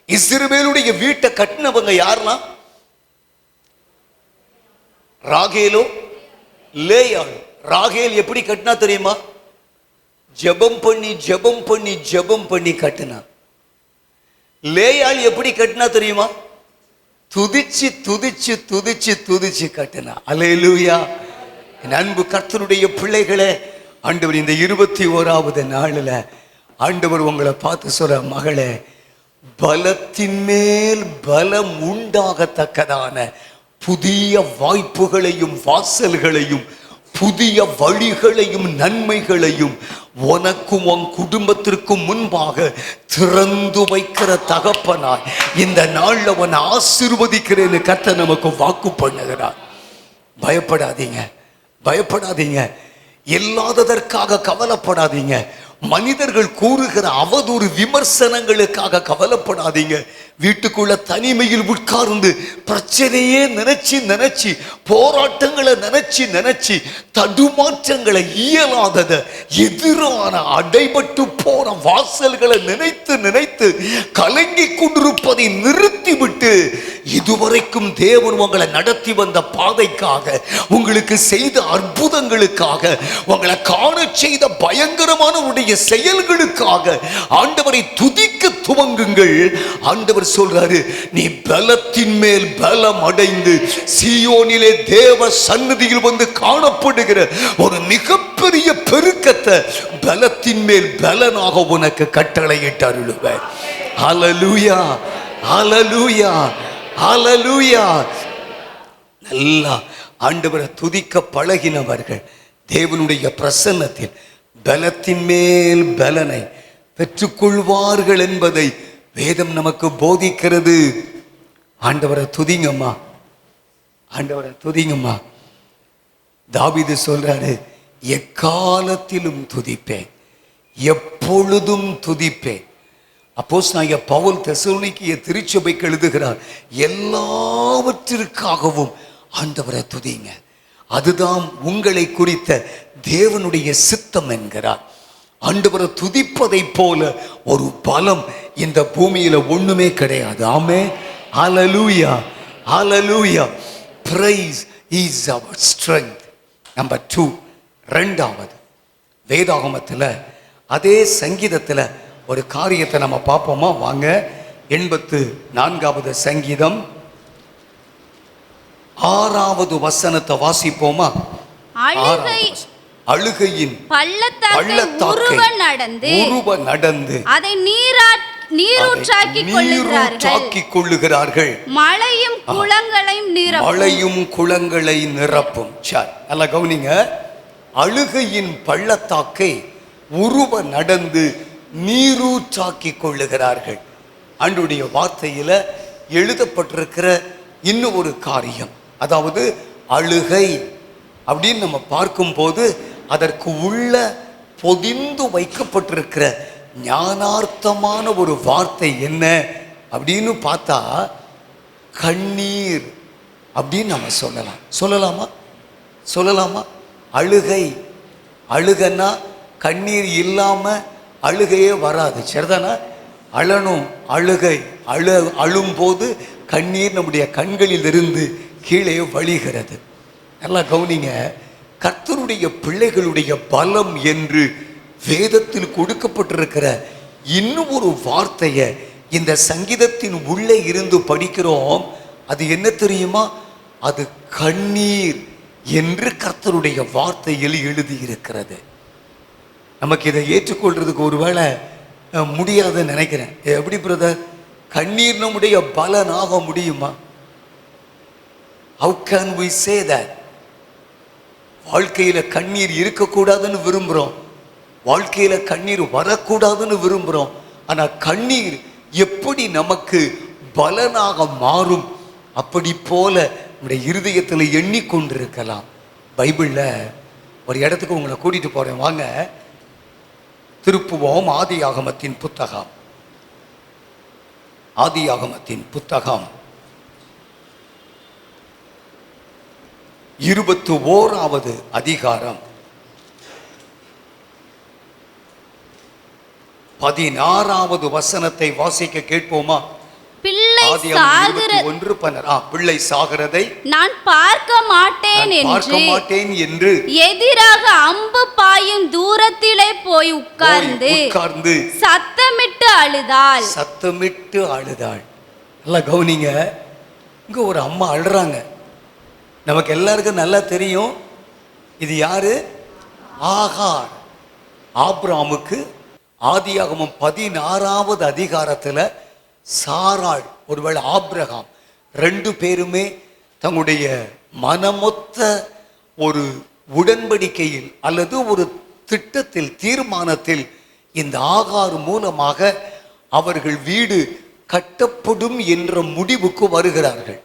இஸ்ரவேலுடைய வீட்டை கட்டினவங்க யாரெல்லாம்? ராகேலோ லேயாள். ராகேல் எப்படி கட்டினா தெரியுமா? ஜெபம் பண்ணி ஜெபம் பண்ணி ஜெபம் பண்ணி கட்டினா. லேயாள் எப்படி கட்டினா தெரியுமா? துதிச்சு துதிச்சு துதிச்சு துதிச்சு கட்டினா. அல்லேலூயா. என் அன்பு கர்த்தருடைய பிள்ளைகளே, ஆண்டவர் இந்த 21வது நாளில் ஆண்டவர் உங்களை பார்த்து சொல்ற, மகளே, பலத்தின் மேல் பலம் உண்டாகத்தக்கதான புதிய வாய்ப்புகளையும் வாசல்களையும் புதிய வழிகளையும் நன்மைகளையும் உனக்கும் உன் குடும்பத்திற்கும் முன்பாக திறந்து வைக்கிற தகப்பனாய் இந்த நாள்ல உன்னை ஆசீர்வதிக்கிறேன்னு கர்த்தர் நமக்கு வாக்கு பண்ணுகிறார். பயப்படாதீங்க, பயப்படாதீங்க. இல்லாததற்காக கவலைப்படாதீங்க. மனிதர்கள் கூறுகிற அவதூறு விமர்சனங்களுக்காக கவலைப்படாதீங்க. வீட்டுக்குள்ள தனிமையில் உட்கார்ந்து பிரச்சனையே நினைச்சு போராட்டங்களை நினைச்சு தடுமாற்றங்களை, இயலாதத எதிரான அடைபட்டு போன வாசல்களை நினைத்து கலங்கி கொண்டிருப்பதை நிறுத்திவிட்டு, இதுவரைக்கும் தேவன் உங்களை நடத்தி வந்த பாதைக்காக, உங்களுக்கு செய்த அற்புதங்களுக்காக, உங்களை காண செய்த பயங்கரமான உடைய செயல்களுக்காக ஆண்டவரை துதிக்க துவங்குங்கள். ஆண்டவர் சொல்றாரு, நீ பலத்தின் மேல் பலம் அடைந்து சீயோனிலே தேவ சந்நிதியில் வந்து காணப்படுகிற ஒரு மிகப்பெரிய பெருக்கத்தை பலத்தின் மேல் பலனாக உனக்கு கட்டளையிட்டு அருளுவேன். ஹல்லேலூயா, ஹல்லேலூயா, ஹல்லேலூயா. நல்லா ஆண்டவரை துதிக்க பழகினவர்கள் தேவனுடைய பிரசன்னத்தில் பலத்தின் மேல் பலனை பெற்றுக்கொள்வார்கள் என்பதை வேதம் நமக்கு போதிக்கிறது. ஆண்டவரை துதிங்கம்மா, ஆண்டவரை துதிங்கம்மா. தாவீது சொல்றாரு, எக்காலத்திலும் துதிப்பேன், எப்பொழுதும் துதிப்பேன். அப்போஸ்தலனாகிய பவுல் தெசலோனிக்கேய திருச்சபைக்கு எழுதுகிறார், எல்லாவற்றிற்காகவும் ஆண்டவரை துதிங்க, அதுதான் உங்களை குறித்த தேவனுடைய சித்தம் என்கிறார். ஆண்டவரை துதிப்பதை போல ஒரு பலம் இந்த பூமியில ஒண்ணுமே கிடையாது. ஆமே, ஹல்லேலூயா, ஹல்லேலூயா. Praise is our strength. Number 2, 2வது வேதாகமத்தில் அதே சங்கீதத்தில் ஒரு காரியத்தை நம்ம பார்ப்போமா? வாங்க, 84வது சங்கீதம் 6வது வசனத்தை வாசிப்போமா? அழுகையின் பள்ளத்தாக்கை உருவ நடந்து அதை நீரூற்றாக்கிக் கொள்ளுகிறார்கள். மழையும் குளங்களையும் நிரப்பும். மழையும் குளங்களை நிரப்பும். சரி, நல்லா கவனிங்க. அழுகையின் பள்ளத்தாக்கை உருவ நடந்து நீரூற்றாக்கிக் கொள்ளுகிறார்கள். ஆண்டவருடைய வார்த்தையில எழுதப்பட்டிருக்கிற இன்னும் ஒரு காரியம், அதாவது அழுகை அப்படின்னு நம்ம பார்க்கும்போது அதற்கு உள்ள பொதிந்து வைக்கப்பட்டிருக்கிற ஞானார்த்தமான ஒரு வார்த்தை என்ன அப்படின்னு பார்த்தா கண்ணீர் அப்படின்னு நம்ம சொல்லலாமா? அழுகன்னா கண்ணீர் இல்லாம அழுகையே வராது, சரிதானா? அழணும். அழும்போது கண்ணீர் நம்முடைய கண்களில் இருந்து கீழே வழிகிறது. நல்லா கவனிங்க. கர்த்தருடைய பிள்ளைகளுடைய பலம் என்று வேதத்தில் கொடுக்கப்பட்டிருக்கிற இன்னும் ஒரு வார்த்தையை இந்த சங்கீதத்தின் உள்ளே இருந்து படிக்கிறோம். அது என்ன தெரியுமா? அது கண்ணீர் என்று கர்த்தருடைய வார்த்தையில் எழுதி இருக்கிறது. நமக்கு இதை ஏற்றுக்கொள்றதுக்கு ஒருவேளை முடியாதுன்னு நினைக்கிறேன். எப்படி பிரதர், கண்ணீர் நம்முடைய பலனாக முடியுமா? How can we say that? வாழ்க்கையில கண்ணீர் இருக்கக்கூடாதுன்னு விரும்புகிறோம், வாழ்க்கையில கண்ணீர் வரக்கூடாதுன்னு விரும்புகிறோம். ஆனா கண்ணீர் எப்படி நமக்கு பலனாக மாறும்? அப்படி போல நம்முடைய இருதயத்தில் எண்ணிக்கொண்டிருக்கலாம். பைபிள்ல ஒரு இடத்துக்கு உங்களை கூட்டிட்டு போறேன், வாங்க. திருப்புவோம் ஆதியாகமத்தின் புத்தகம். ஆதியாகமத்தின் புத்தகம் 21வது அதிகாரம் 16வது வசனத்தை வாசிக்க கேட்போமா? பிள்ளை சாகிறதை நான் பார்க்க மாட்டேன் என்று எதிராக அம்பு பாயும் தூரத்திலே போய் உட்கார்ந்து சத்தமிட்டு அழுதாள். நல்லா கவனிங்க. இங்க ஒரு அம்மா அழுறாங்க. நமக்கு எல்லாருக்கும் நல்லா தெரியும் இது யாரு? ஆகார். ஆபிரகாமுக்கு ஆதியாகமம் 16வது அதிகாரத்துல சாராள், ஒருவேளை ஆபிரகாம், ரெண்டு பேருமே தங்களுடைய மனமொத்த ஒரு உடன்படிக்கையில் அல்லது ஒரு திட்டத்தில், தீர்மானத்தில் இந்த ஆகார் மூலமாக அவர்கள் வீடு கட்டப்படும் என்ற முடிவுக்கு வருகிறார்கள்.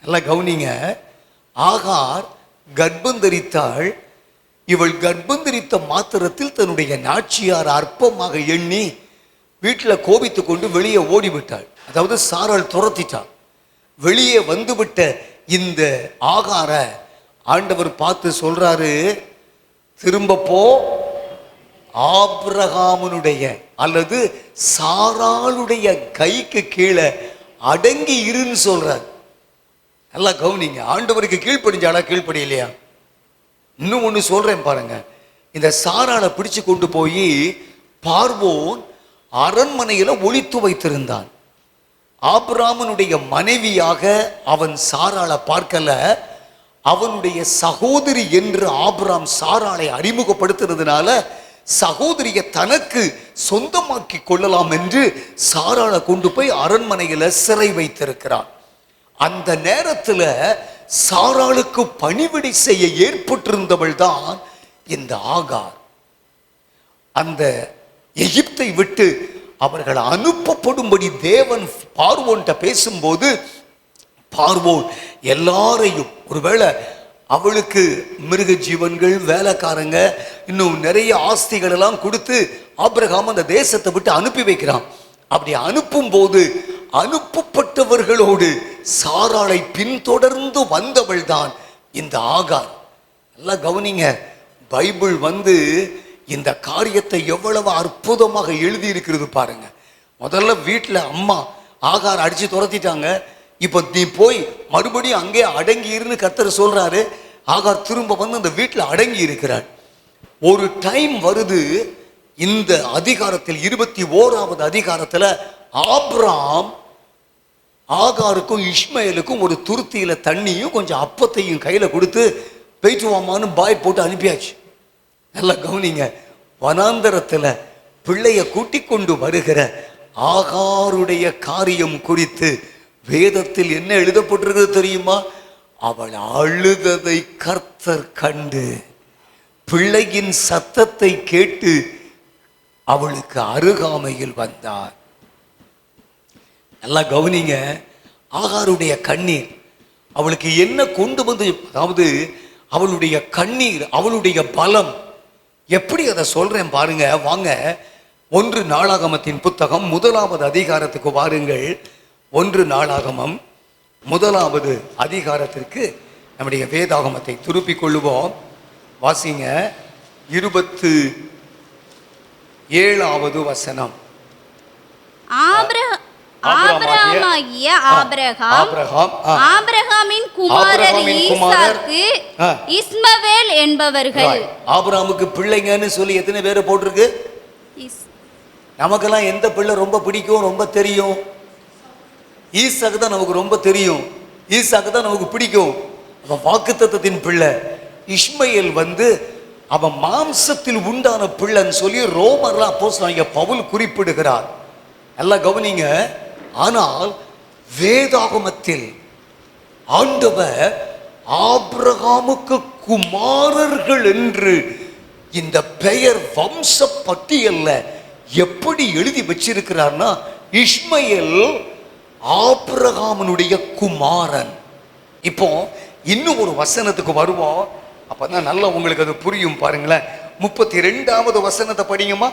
நல்லா கவனிங்க. ஆகார் கர்ப்பம் தரித்தாள். இவள் கர்ப்பம் தரித்த மாத்திரத்தில் தன்னுடைய நாச்சியார் அற்பமாக எண்ணி வீட்டில் கோபித்து கொண்டு வெளியே ஓடிவிட்டாள். அதாவது சாராள் துரத்திட்டாள். வெளியே வந்துவிட்ட இந்த ஆகார ஆண்டவர் பார்த்து சொல்றாரு, திரும்ப போ, ஆபிரகாமுடைய அல்லது சாராளுடைய கைக்கு கீழே அடங்கி இருன்னு சொல்றார். நல்லா கவனிங்க. ஆண்டவருக்கு கீழ்ப்படிஞ்சாளா, கீழ்ப்படியிலையா? இன்னும் ஒன்று சொல்றேன் பாருங்க. இந்த சாராளை பிடிச்சு கொண்டு போய் பார்வோன் அரண்மனையில ஒளித்து வைத்திருந்தான். ஆபிரகாமுடைய மனைவியாக அவன் சாராளை பார்க்கல, அவனுடைய சகோதரி என்று ஆபிரகாம் சாராளை அறிமுகப்படுத்துறதுனால சகோதரியை தனக்கு சொந்தமாக்கி கொள்ளலாம் என்று சாராளை கொண்டு போய் அரண்மனையில சிறை வைத்திருக்கிறான். அந்த நேரத்துல சாராளுக்கு பணிவிடை செய்ய ஏற்பட்டிருந்தவள் தான் இந்த ஆகார். அந்த எகிப்தை விட்டு அவர்கள் அனுப்பப்படும்படி தேவன் பார்வோன்ட்ட பேசும்போது பார்வோன் எல்லாரையும், ஒருவேளை அவளுக்கு மிருக ஜீவன்கள், வேலைக்காரங்க, இன்னும் நிறைய ஆஸ்திகள் எல்லாம் கொடுத்து ஆபிரகாம் அந்த தேசத்தை விட்டு அனுப்பி வைக்கிறான். அப்படி அனுப்பும் போது அனுப்பப்பட்டவர்களோடு சாராளை பின்தொடர்ந்து வந்தவள் தான் இந்த ஆகார். நல்லா கவனிங்க. பைபிள் இந்த காரியத்தை எவ்வளவு அற்புதமாக எழுதி இருக்கிறது பாருங்க. முதல்ல வீட்டில் அம்மா ஆகார் அடிச்சு துரத்திட்டாங்க. இப்ப நீ போய் மறுபடியும் அங்கே அடங்கி இருந்து கர்த்தர் சொல்றாரு. ஆகார் திரும்ப அந்த வீட்டில் அடங்கி இருக்கிறார். ஒரு டைம் வருது இந்த அதிகாரத்தில், 21வது அதிகாரத்துல ஆபிரகாம் ஆகாருக்கும் இஸ்மவேலுக்கும் ஒரு துருத்தியில தண்ணியும் கொஞ்சம் அப்பத்தையும் கையில கொடுத்து போயிட்டு வாமான்னு பாய் போட்டு அனுப்பியாச்சு. நல்லா கவனிங்க. வனாந்தரத்துல பிள்ளைய கூட்டிக் கொண்டு வருகிற ஆகாருடைய காரியம் குறித்து வேதத்தில் என்ன எழுதப்பட்டிருக்கிறது தெரியுமா? அவள் அழுததை கர்த்தர் கண்டு பிள்ளையின் சத்தத்தை கேட்டு அவளுக்கு அருகாமையில் வந்தார். நல்லா கவனிங்க, ஆகாருடைய கண்ணீர் அவளுக்கு என்ன கொண்டு வந்து, அதாவது அவளுடைய கண்ணீர், அவளுடைய பலம். எப்படி அதை சொல்றேன் பாருங்க. வாங்க 1 நாளாகமத்தின் புத்தகம் 1வது அதிகாரத்துக்கு வாருங்கள். 1 நாளாகமம் 1வது அதிகாரத்திற்கு நம்முடைய வேதாகமத்தை திருப்பிக் கொள்ளுவோம். வாசிங்க 27வது வசனம். ஆபிரகாமின் குமாரர் ஈசாக்கு, இஸ்மவேல் என்பவர்கள். ஆபிரகாமுக்கு பிள்ளைங்கன்னு சொல்லி எத்தனை பேரை போட்டிருக்கு? நமக்கெல்லாம் எந்த பிள்ளை ரொம்ப பிடிக்கும், ரொம்ப தெரியும்? ஈசாக்கு தான் நமக்கு ரொம்ப தெரியும், ஈசாக்கு தான் நமக்கு பிடிக்கும். அவன் வாக்குத்தத்தத்தின் பிள்ளை. இஸ்மவேல் அவன் மாம்சத்தில் உண்டான பிள்ளைன்னு சொல்லி ரோமர்ல அப்போஸ்தலனாகிய பவுல் குறிப்பிடுகிறார். நல்லா கவனிங்க. ஆனால் வேதாகமத்தில் ஆண்டவர் ஆபிரகாமுக்கு குமாரர்கள் என்று இந்த பெயர் வம்ச பட்டியல்ல எப்படி எழுதி வச்சிருக்கிறார்னா, இஸ்மவேல் ஆபிரகாமனுடைய குமாரன். இப்போ இன்னும் ஒரு வசனத்துக்கு வருவோம், அப்பதான் நல்லா உங்களுக்கு அது புரியும். பாருங்களேன், 32வது வசனத்தை படிங்கம்மா.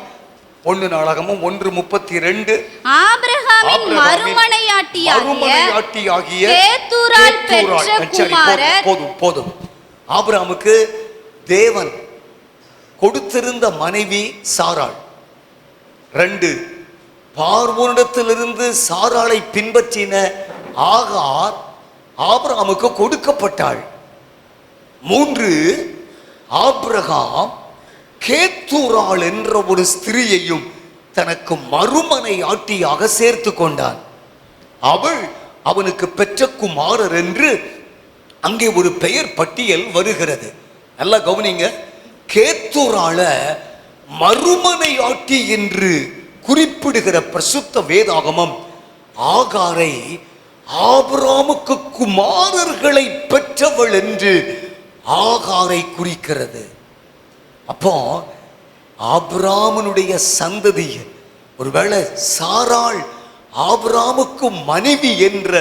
1 நாளாகமம் 1:32. ஆபிரகாமின் மறுமனையாட்டியாகிய கேத்தூராள் பெற்ற குமாரர். போதும். ஆபிரகாமுக்கு தேவன் கொடுத்திருந்த மனைவி சாராள். 2, பார்வோனிடத்திலிருந்து சாராளை பின்பற்றின ஆகார் ஆபிரகாமுக்கு கொடுக்கப்பட்டாள். 3, ஆபிரகாம் கேத்தூராள் என்ற ஒரு ஸ்திரீயையும் தனக்கு மறுமனை ஆட்டியாக சேர்த்து கொண்டான். அவள் அவனுக்கு பெற்ற குமாரர் என்று அங்கே ஒரு பெயர் பட்டியல் வருகிறது. நல்லா கவனிங்க. கேத்தூராள மறுமனை ஆட்டி என்று குறிப்பிடுகிற பரிசுத்த வேதாகமம் ஆகாரை ஆபிரகாமுக்கு குமாரர்களை பெற்றவள் என்று ஆகாரை குறிக்கிறது. அப்போ ஆபிரகாமுடைய சந்ததி ஒருவேளை சாராள் ஆபிரகாமுக்கு மனைவி என்ற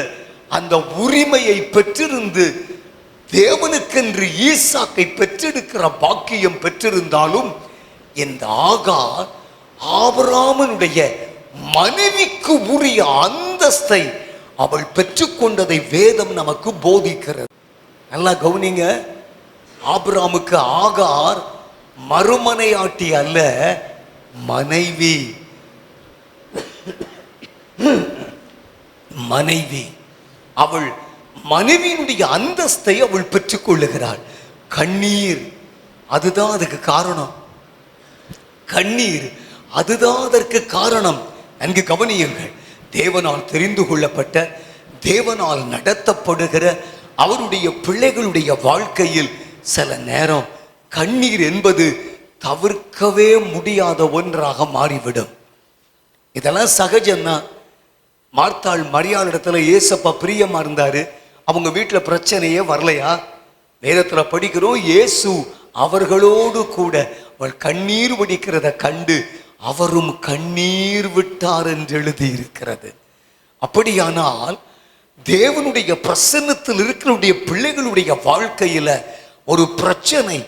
அந்த உரிமையை பெற்றிருந்து தேவனுக்கென்று ஈசாக்கை பெற்றெடுக்கிற பாக்கியம் பெற்றிருந்தாலும், இந்த ஆகார் ஆபிரகாமுடைய மனைவிக்கு உரிய அந்தஸ்தை அவள் பெற்றுக்கொண்டதை வேதம் நமக்கு போதிக்கிறது. நல்லா கவனிங்க. ஆபிரகாமுக்கு ஆகார் மறுமனையாட்டி அல்ல, மனைவி. அவள் மனைவியினுடைய அந்தஸ்தை அவள் பெற்றுக் கொள்ளுகிறாள். கண்ணீர் அதுதான் அதுக்கு காரணம். கண்ணீர் அதுதான் அதற்கு காரணம். நன்கு கவனியுங்கள். தேவனால் தெரிந்து கொள்ளப்பட்ட, தேவனால் நடத்தப்படுகிற அவருடைய பிள்ளைகளுடைய வாழ்க்கையில் சில நேரம் கண்ணீர் என்பது தவிர்க்கவே முடியாத ஒன்றாக மாறிவிடும். இதெல்லாம் சகஜம்தான். மார்த்தாள் மரியாள் இடத்துல ஏசப்பா பிரியமா இருந்தாரு, அவங்க வீட்டில் பிரச்சனையே வரலையா? வேதத்துல படிக்கிறோம், இயேசு அவர்களோடு கூட அவள் கண்ணீர் வடிக்கிறத கண்டு அவரும் கண்ணீர் விட்டார் என்று எழுதி இருக்கிறது. அப்படியானால் தேவனுடைய பிரசன்னத்தில் இருக்கிற பிள்ளைகளுடைய வாழ்க்கையில ஒரு பிரச்சனை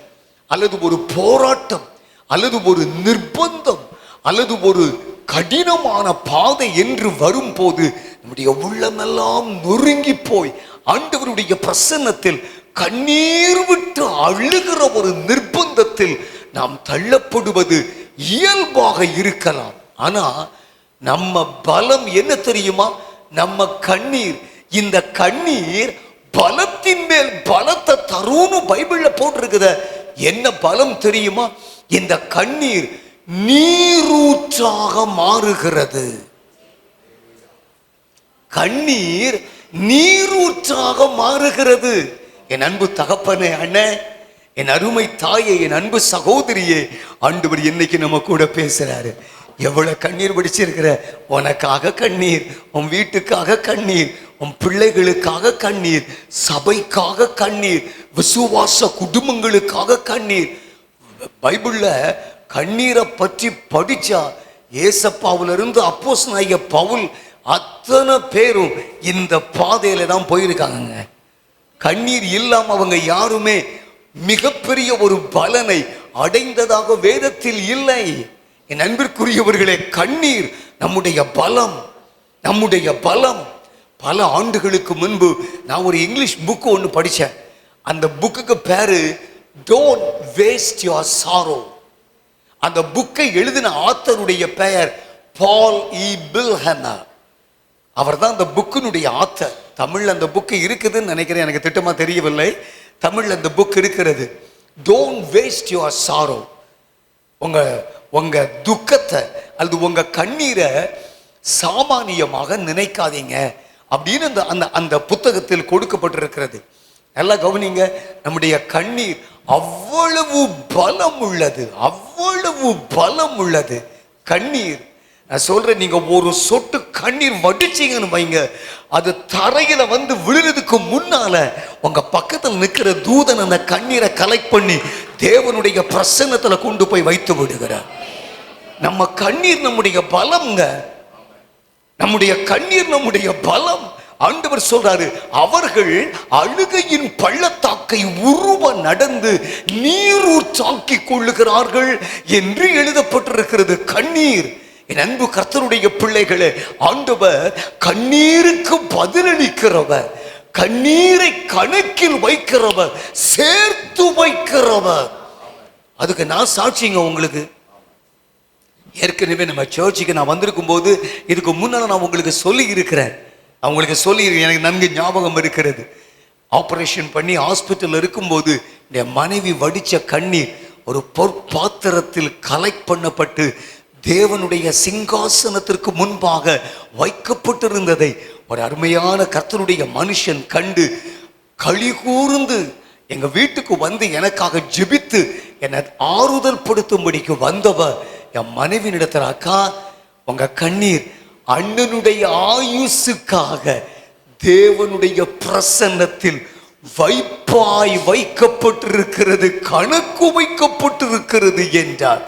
அல்லது ஒரு போராட்டம் அல்லது ஒரு நிர்பந்தம் அல்லது ஒரு கடினமான பாதை என்று வரும்போது நம்முடைய உள்ளமெல்லாம் நொறுங்கி போய் ஆண்டவருடைய பிரசன்னத்தில் கண்ணீர் விட்டு அழுகிற ஒரு நிர்பந்தத்தில் நாம் தள்ளப்படுவது இயல்பாக இருக்கலாம். ஆனா நம்ம பலம் என்ன தெரியுமா? நம்ம கண்ணீர். இந்த கண்ணீர் பலத்தின் மேல் பலத்தை தரும்னு பைபிள்ல போட்டிருக்குத. என்ன பலம் தெரியுமா? இந்த கண்ணீர் நீரூற்றாக மாறுகிறது. கண்ணீர் நீரூற்றாக மாறுகிறது. என் அன்பு தகப்பனே, அண்ணே, என் அருமை தாயே, என் அன்பு சகோதரியே, ஆண்டவர் இன்னைக்கு நம்ம கூட பேசுறாரு. எவ்வளவு கண்ணீர் வடிச்சிருக்கிற. உனக்காக கண்ணீர், உன் வீட்டுக்காக கண்ணீர், உன் பிள்ளைகளுக்காக கண்ணீர், சபைக்காக கண்ணீர், விசுவாச குடும்பங்களுக்காக கண்ணீர். பைபிள்ல கண்ணீரை பற்றி படிச்சா ஏசப்பாவிலிருந்து அப்போஸ்தலனாகிய பவுல் அத்தனை பேரும் இந்த பாதையில தான் போயிருக்காங்க. கண்ணீர் இல்லாம அவங்க யாருமே மிகப்பெரிய ஒரு பலனை அடைந்ததாக வேதத்தில் இல்லை. என் அன்பிற்குரியவர்களே, கண்ணீர் நம்முடைய பலம், நம்முடைய பலம். பல ஆண்டுகளுக்கு முன்பு நான் ஒரு இங்கிலீஷ் புக்கு ஒன்று படித்தேன். அந்த புக்குக்கு பேரு டோன்ட் வேஸ்ட் யுவர் சாரோ. அந்த புக்கை எழுதின ஆத்தருடைய பெயர் பால் இ பில்ஹனர். அவர் தான் அந்த புக்கினுடைய ஆத்தர். தமிழ்ல அந்த புக்கு இருக்குதுன்னு நினைக்கிறேன், எனக்கு திட்டமா தெரியவில்லை. தமிழ்ல அந்த புக் இருக்கிறது. Don't waste your sorrow. உங்க துக்கத்தை அல்லது உங்க கண்ணீரை சாமானியமாக நினைக்காதீங்க அப்படின்னு அந்த அந்த புத்தகத்தில் கொடுக்கப்பட்டிருக்கிறது. நல்லா கவனிங்க, நம்முடைய கண்ணீர் அவ்வளவு பலம் உள்ளது, அவ்வளவு பலம் உள்ளது. கண்ணீர், நான் சொல்றேன், நீங்க ஒரு சொட்டு கண்ணீர் வடிச்சீங்கன்னு வைங்க, அது தரையில வந்து விழுறதுக்கு முன்னால உங்க பக்கத்தில் நிற்கிற தூதன் அந்த கண்ணீரை கலெக்ட் பண்ணி தேவனுடைய பிரசன்னத்துல கொண்டு போய் வைத்து விடுகிறார். நம்ம கண்ணீர் நம்முடைய பலம்ங்க, நம்முடைய கண்ணீர் நம்முடைய பலம். ஆண்டவர் சொல்றாரு, அவர்கள் அழுகையின் பள்ளத்தாக்கை உருவ நடந்து நீரூற்றாக்கி கொள்ளுகிறார்கள் என்று எழுதப்பட்டிருக்கிறது. கண்ணீர், என் அன்பு கர்த்தருடைய பிள்ளைகளே, ஆண்டவர் கண்ணீருக்கு பதிலளிக்கிறவர், கண்ணீரை கணக்கில் வைக்கிறவர், சேர்த்து வைக்கிறவர். அதுக்கு நான் சாட்சிங்க உங்களுக்கு. ஏற்கனவே நம்ம சர்ச்சுக்கு நான் வந்திருக்கும் போது இதுக்கு முன்னால நான் உங்களுக்கு சொல்லி இருக்கிறேன், எனக்கு நன்கு ஞாபகம் இருக்கிறது. ஆபரேஷன் பண்ணி ஹாஸ்பிட்டல் இருக்கும்போது என் மனைவி வடிச்ச கண்ணீர் ஒரு பொற்பாத்திரத்தில் கலெக்ட் பண்ணப்பட்டு தேவனுடைய சிங்காசனத்திற்கு முன்பாக வைக்கப்பட்டிருந்ததை ஒரு அருமையான கர்த்தருடைய மனுஷன் கண்டு களி கூர்ந்து எங்க வீட்டுக்கு வந்து எனக்காக ஜெபித்து என்னை ஆறுதல் படுத்தும்படிக்கு வந்தவர் என் மனைவியிடத்தில், அக்கா, உங்க கண்ணீர் அண்ணனுடைய ஆயுசுக்காக தேவனுடைய பிரசன்னத்தில் வைப்பாய் வைக்கப்பட்டிருக்கிறது, கணக்கு வைக்கப்பட்டிருக்கிறது என்றார்.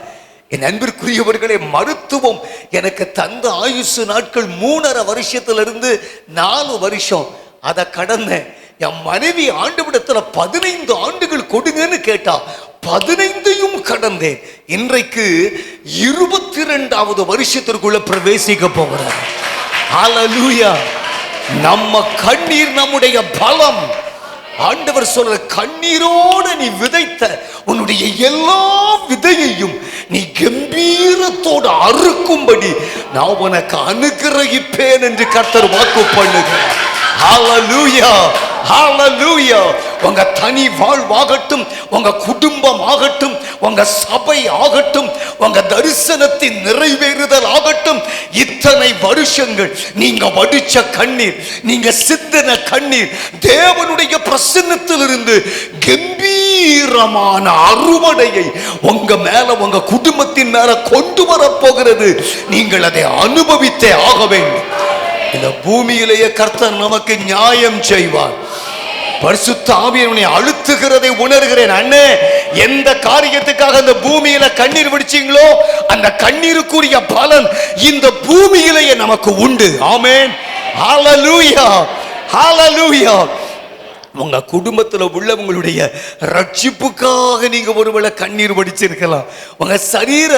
என் அன்பிற்குரியவர்களே, மருத்துவம் எனக்கு தந்த ஆயுசு நாட்கள் 3.5 வருஷத்திலிருந்து 4 வருஷம். அதை கடந்த என் மனைவி ஆண்டவரிடத்துல 15 ஆண்டுகள் கொடுங்கன்னு கேட்டா 15ஐயும் கடந்தேன். இன்றைக்கு 22வது வருஷத்திற்குள்ள பிரவேசிக்க போகிறேன். ஹல்லேலூயா. நம்ம கண்ணீர் நம்முடைய பலம். ஆண்டவர் சொல்ற, கண்ணீரோடு நீ விதைத்த உன்னுடைய எல்லா விதையையும் நீ கம்பீரத்தோடு அறுக்கும்படி நான் உனக்கு அனுகிரகிப்பேன் என்று கர்த்தர் வாக்கு பண்ணுகிறார். ஹல்லேலூயா, ஹல்லேலூயா. உங்க தனி வாழ்வாகட்டும், உங்க குடும்பம் ஆகட்டும், உங்க சபை ஆகட்டும், உங்க தரிசனத்தின் நிறைவேறுதல் ஆகட்டும், இத்தனை வருஷங்கள் நீங்க வடிச்ச கண்ணீர், நீங்க சிந்தின கண்ணீர் தேவனுடைய பிரசன்னத்திலிருந்து கம்பீரமான அறுவடையை உங்க மேல, உங்க குடும்பத்தின் மேல கொண்டு வரப்போகிறது. நீங்கள் அதை அனுபவித்தே ஆக வேண்டும். இந்த பூமியிலேயே கர்த்தர் நமக்கு நியாயம் செய்வார். பரிசுத்த ஆவியை அழுத்துகிறதை உணர்கிறேன். அண்ணே, எந்த காரியத்துக்காக இந்த பூமியில கண்ணீர் விடுச்சீங்களோ அந்த கண்ணீருக்குரிய பலன் இந்த பூமியிலேயே நமக்கு உண்டு. ஆமென். ஹல்லேலூயா, ஹல்லேலூயா. உங்க குடும்பத்தில் உள்ளவங்களுடைய ரட்சிப்புக்காக நீங்க ஒருவேளை கண்ணீர் வடிச்சிருக்கலாம், உங்க சரீர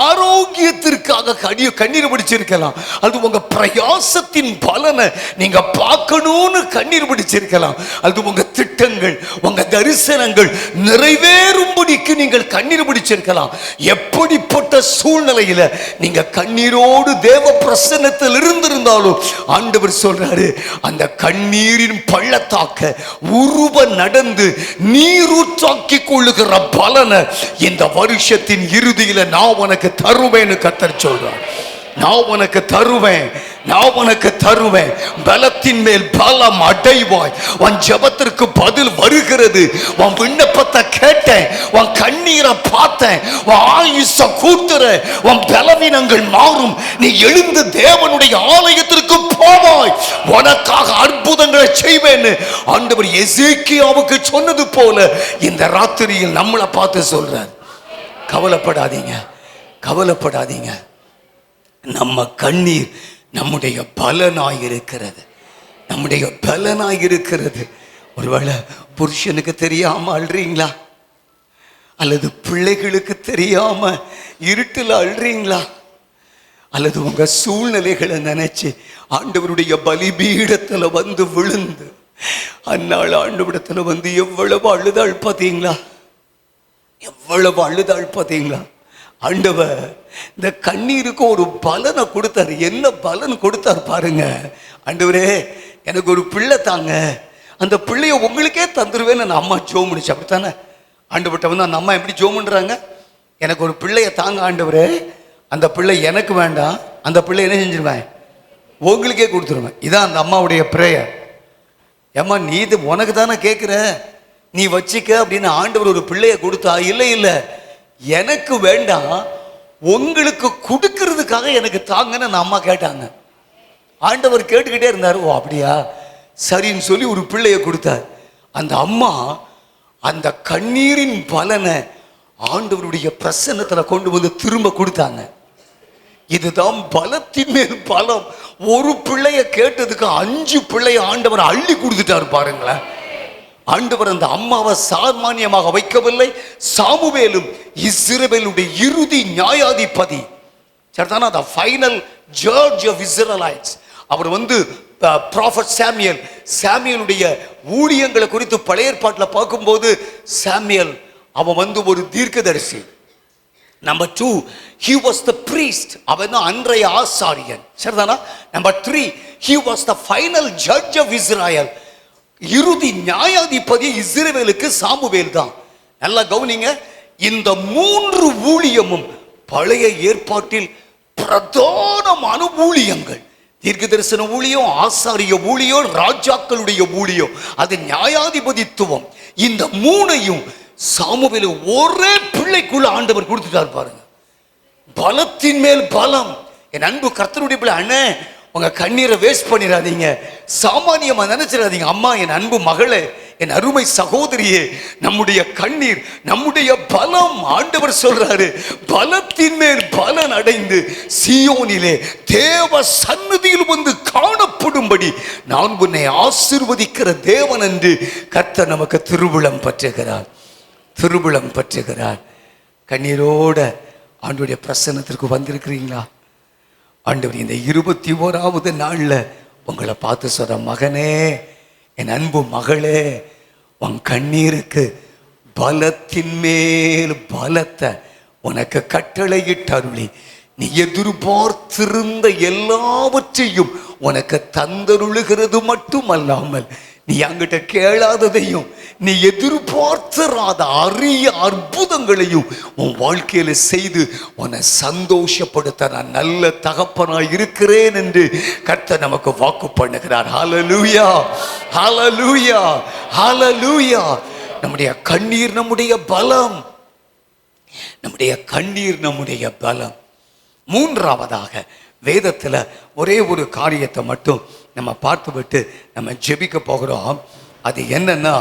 ஆரோக்கியத்திற்காக கண்ணீர் வடிச்சிருக்கலாம், அது உங்க பிரயாசத்தின் பலனை நீங்க பார்க்கணும்னு கண்ணீர் வடிச்சிருக்கலாம், அது உங்க திட்டங்கள், உங்க தரிசனங்கள் நிறைவேறும்படிக்கு நீங்கள் கண்ணீர் வடிச்சிருக்கலாம். எப்படிப்பட்ட சூழ்நிலையில நீங்க கண்ணீரோடு தேவ பிரசன்னத்தில் இருந்திருந்தாலும் ஆண்டவர் சொல்றாரு, அந்த கண்ணீரின் பள்ளத்தாக்க உருவ நடந்து நீரூற்றாக்கி கொள்ளுகிற பலனை இந்த வருஷத்தின் இறுதியில நான் உனக்கு தருவேன்னு கர்த்தர் சொல்றார். நான் உனக்கு தருவேன். நான் உனக்கு தருவேன். பலத்தின் மேல் பலம் அடைவாய். உன் ஜெபத்திற்கு பதில் வருகிறது. உன் விண்ணப்பத்தை கேட்டேன், உன் கண்ணீரை பார்த்தேன், உன் ஆயுச கூட்டுற, உன் பலவீனங்கள் மாறும். நீ எழுந்து தேவனுடைய ஆலயத்திற்கு போவாய், உனக்காக அற்புதங்களை செய்வேன்னு ஆண்டவர் எசேக்கியாவுக்கு சொன்னது போல இந்த ராத்திரியில் நம்மளை பார்த்து சொல்றார். கவலைப்படாதீங்க, கவலைப்படாதீங்க. நம்ம கண்ணீர் நம்முடைய பலனாய் இருக்கிறது, நம்முடைய பலனாய் இருக்கிறது. ஒருவேளை புருஷனுக்கு தெரியாம அழுறீங்களா? அல்லது பிள்ளைகளுக்கு தெரியாம இருட்டில் அழுறீங்களா? அல்லது உங்க சூழ்நிலைகளை நினைச்சு ஆண்டவருடைய பலிபீடத்துல வந்து விழுந்து அந்நாள் ஆண்டவரிடத்துல வந்து எவ்வளவு அழுதாள் பார்த்தீங்களா? எவ்வளவு அழுதாள் பார்த்தீங்களா? ஆண்டவர் இந்த கண்ணீருக்கு ஒரு பலனை கொடுத்தாரு. என்ன பலன் கொடுத்தார் பாருங்க. ஆண்டவரே, எனக்கு ஒரு பிள்ளை தாங்க, அந்த பிள்ளைய உங்களுக்கே தந்துருவேன்னு அந்த அம்மா ஜோம் முடிச்சு. அப்படித்தானே ஆண்டவர்கிட்ட வந்து அந்த அம்மா எப்படி ஜோம் பண்றாங்க? எனக்கு ஒரு பிள்ளைய தாங்க ஆண்டவரே, அந்த பிள்ளை எனக்கு வேண்டாம், அந்த பிள்ளை என்ன செஞ்சிருவேன், உங்களுக்கே கொடுத்துருவேன். இதான் அந்த அம்மாவுடைய பிரேயர். ஏம்மா, நீ இது உனக்கு தானே கேட்குற, நீ வச்சிக்க அப்படின்னு ஆண்டவர் ஒரு பிள்ளைய கொடுத்தா? இல்லை இல்லை, எனக்கு வேண்டாம், உங்களுக்கு கொடுக்கறதுக்காக எனக்கு தாங்கன்னு அந்த அம்மா கேட்டாங்க. ஆண்டவர் கேட்டுக்கிட்டே இருந்தார். ஓ அப்படியா, சரின்னு சொல்லி ஒரு பிள்ளைய கொடுத்தார். அந்த அம்மா அந்த கண்ணீரின் பலனை ஆண்டவருடைய பிரசன்னத்துல கொண்டு வந்து திரும்ப கொடுத்தாங்க. இதுதான் பலத்தின் மேல் பலம். ஒரு பிள்ளைய கேட்டதுக்கு 5 பிள்ளைய ஆண்டவர் அள்ளி கொடுத்துட்டாரு பாருங்களேன். ஆண்டவர் அந்த அம்மாவை சாமானியமாக வைக்கவில்லை. சாமுவேலும் இஸ்ரவேலுடைய இறுதி நியாயாதிபதி, சரிதானா, the final judge of Israelites. அவர் வந்து ப்ராஃபட் சாமியலுடைய ஊழியங்களை குறித்து பழைய ஏற்பாட்டில் பார்க்கும்போது சாமியல் அவன் வந்து ஒரு தீர்க்கதரிசி. Number 2, he was the priest. அவன் தான் அன்றைய ஆசாரியன், சரிதானா. Number 3, he was the final judge of Israel. இறுதி நியாயாதிபதி இஸ்ரவேலுக்கு சாமுவேல் தான். நல்லா கவனிங்க, இந்த 3 ஊழியமும் பழைய ஏற்பாட்டில் பிரதானமான ஊழியங்கள். தீர்க்க தரிசன ஊழியம், ஆசாரிய ஊழியம், ராஜாக்களுடைய ஊழியம், அது நியாயாதிபதித்துவம். இந்த 3ஐயும் சாமுவேல் ஒரே பிள்ளைக்குள்ள ஆண்டவர் கொடுத்துட்டார் பாருங்க. பலத்தின் மேல் பலம். என் அன்பு கர்த்தருடைய பிள்ளை, அண்ணே உங்க கண்ணீரை வேஸ்ட் பண்ணிடாதீங்க, சாமானியமா நினைச்சிடாதீங்க. அம்மா, என் அன்பு மகளே, என் அருமை சகோதரியே, நம்முடைய கண்ணீர் நம்முடைய பலம். ஆண்டவர் சொல்றாரு, பலத்தின் மேல் பலன் அடைந்து சீயோனிலே தேவ சந்நிதியில் வந்து காணப்படும்படி நான் உன்னை ஆசீர்வதிக்கிற தேவன் என்று கர்த்தர் நமக்கு திருவிழம் பற்றுகிறார், திருவிழம் பற்றுகிறார். கண்ணீரோட ஆண்டவருடைய பிரசன்னத்திற்கு வந்திருக்கிறீங்களா? ஆண்டவர் இந்த 21வது நாள்ல உங்களை பார்த்து சொல்ற, மகனே, என் அன்பு மகளே, உன் கண்ணீருக்கு பலத்தின் மேல் பலத்தை உனக்கு கட்டளையிட்டு அருளி நீ எதிர்பார்த்திருந்த எல்லாவற்றையும் உனக்கு தந்தருளுகிறது மட்டுமல்லாமல் நீ அங்கிட்ட கேளாததையும் நீ எதிர்பார்த்திராத அரிய அற்புதங்களையும் உன் வாழ்க்கையில செய்து உன்னை சந்தோஷப்படுத்த நான் நல்ல தகப்பனாய் இருக்கிறேன் என்று கர்த்தர் நமக்கு வாக்கு பண்ணுகிறார். ஹல்லேலூயா, ஹல்லேலூயா, ஹல்லேலூயா. நம்முடைய கண்ணீர் நம்முடைய பலம், நம்முடைய கண்ணீர் நம்முடைய பலம். மூன்றாவதாக வேதத்துல ஒரே ஒரு காரியத்தை மட்டும் நம்ம பார்த்துவிட்டு நம்ம ஜெபிக்க போகிறோம். அது என்னன்னா,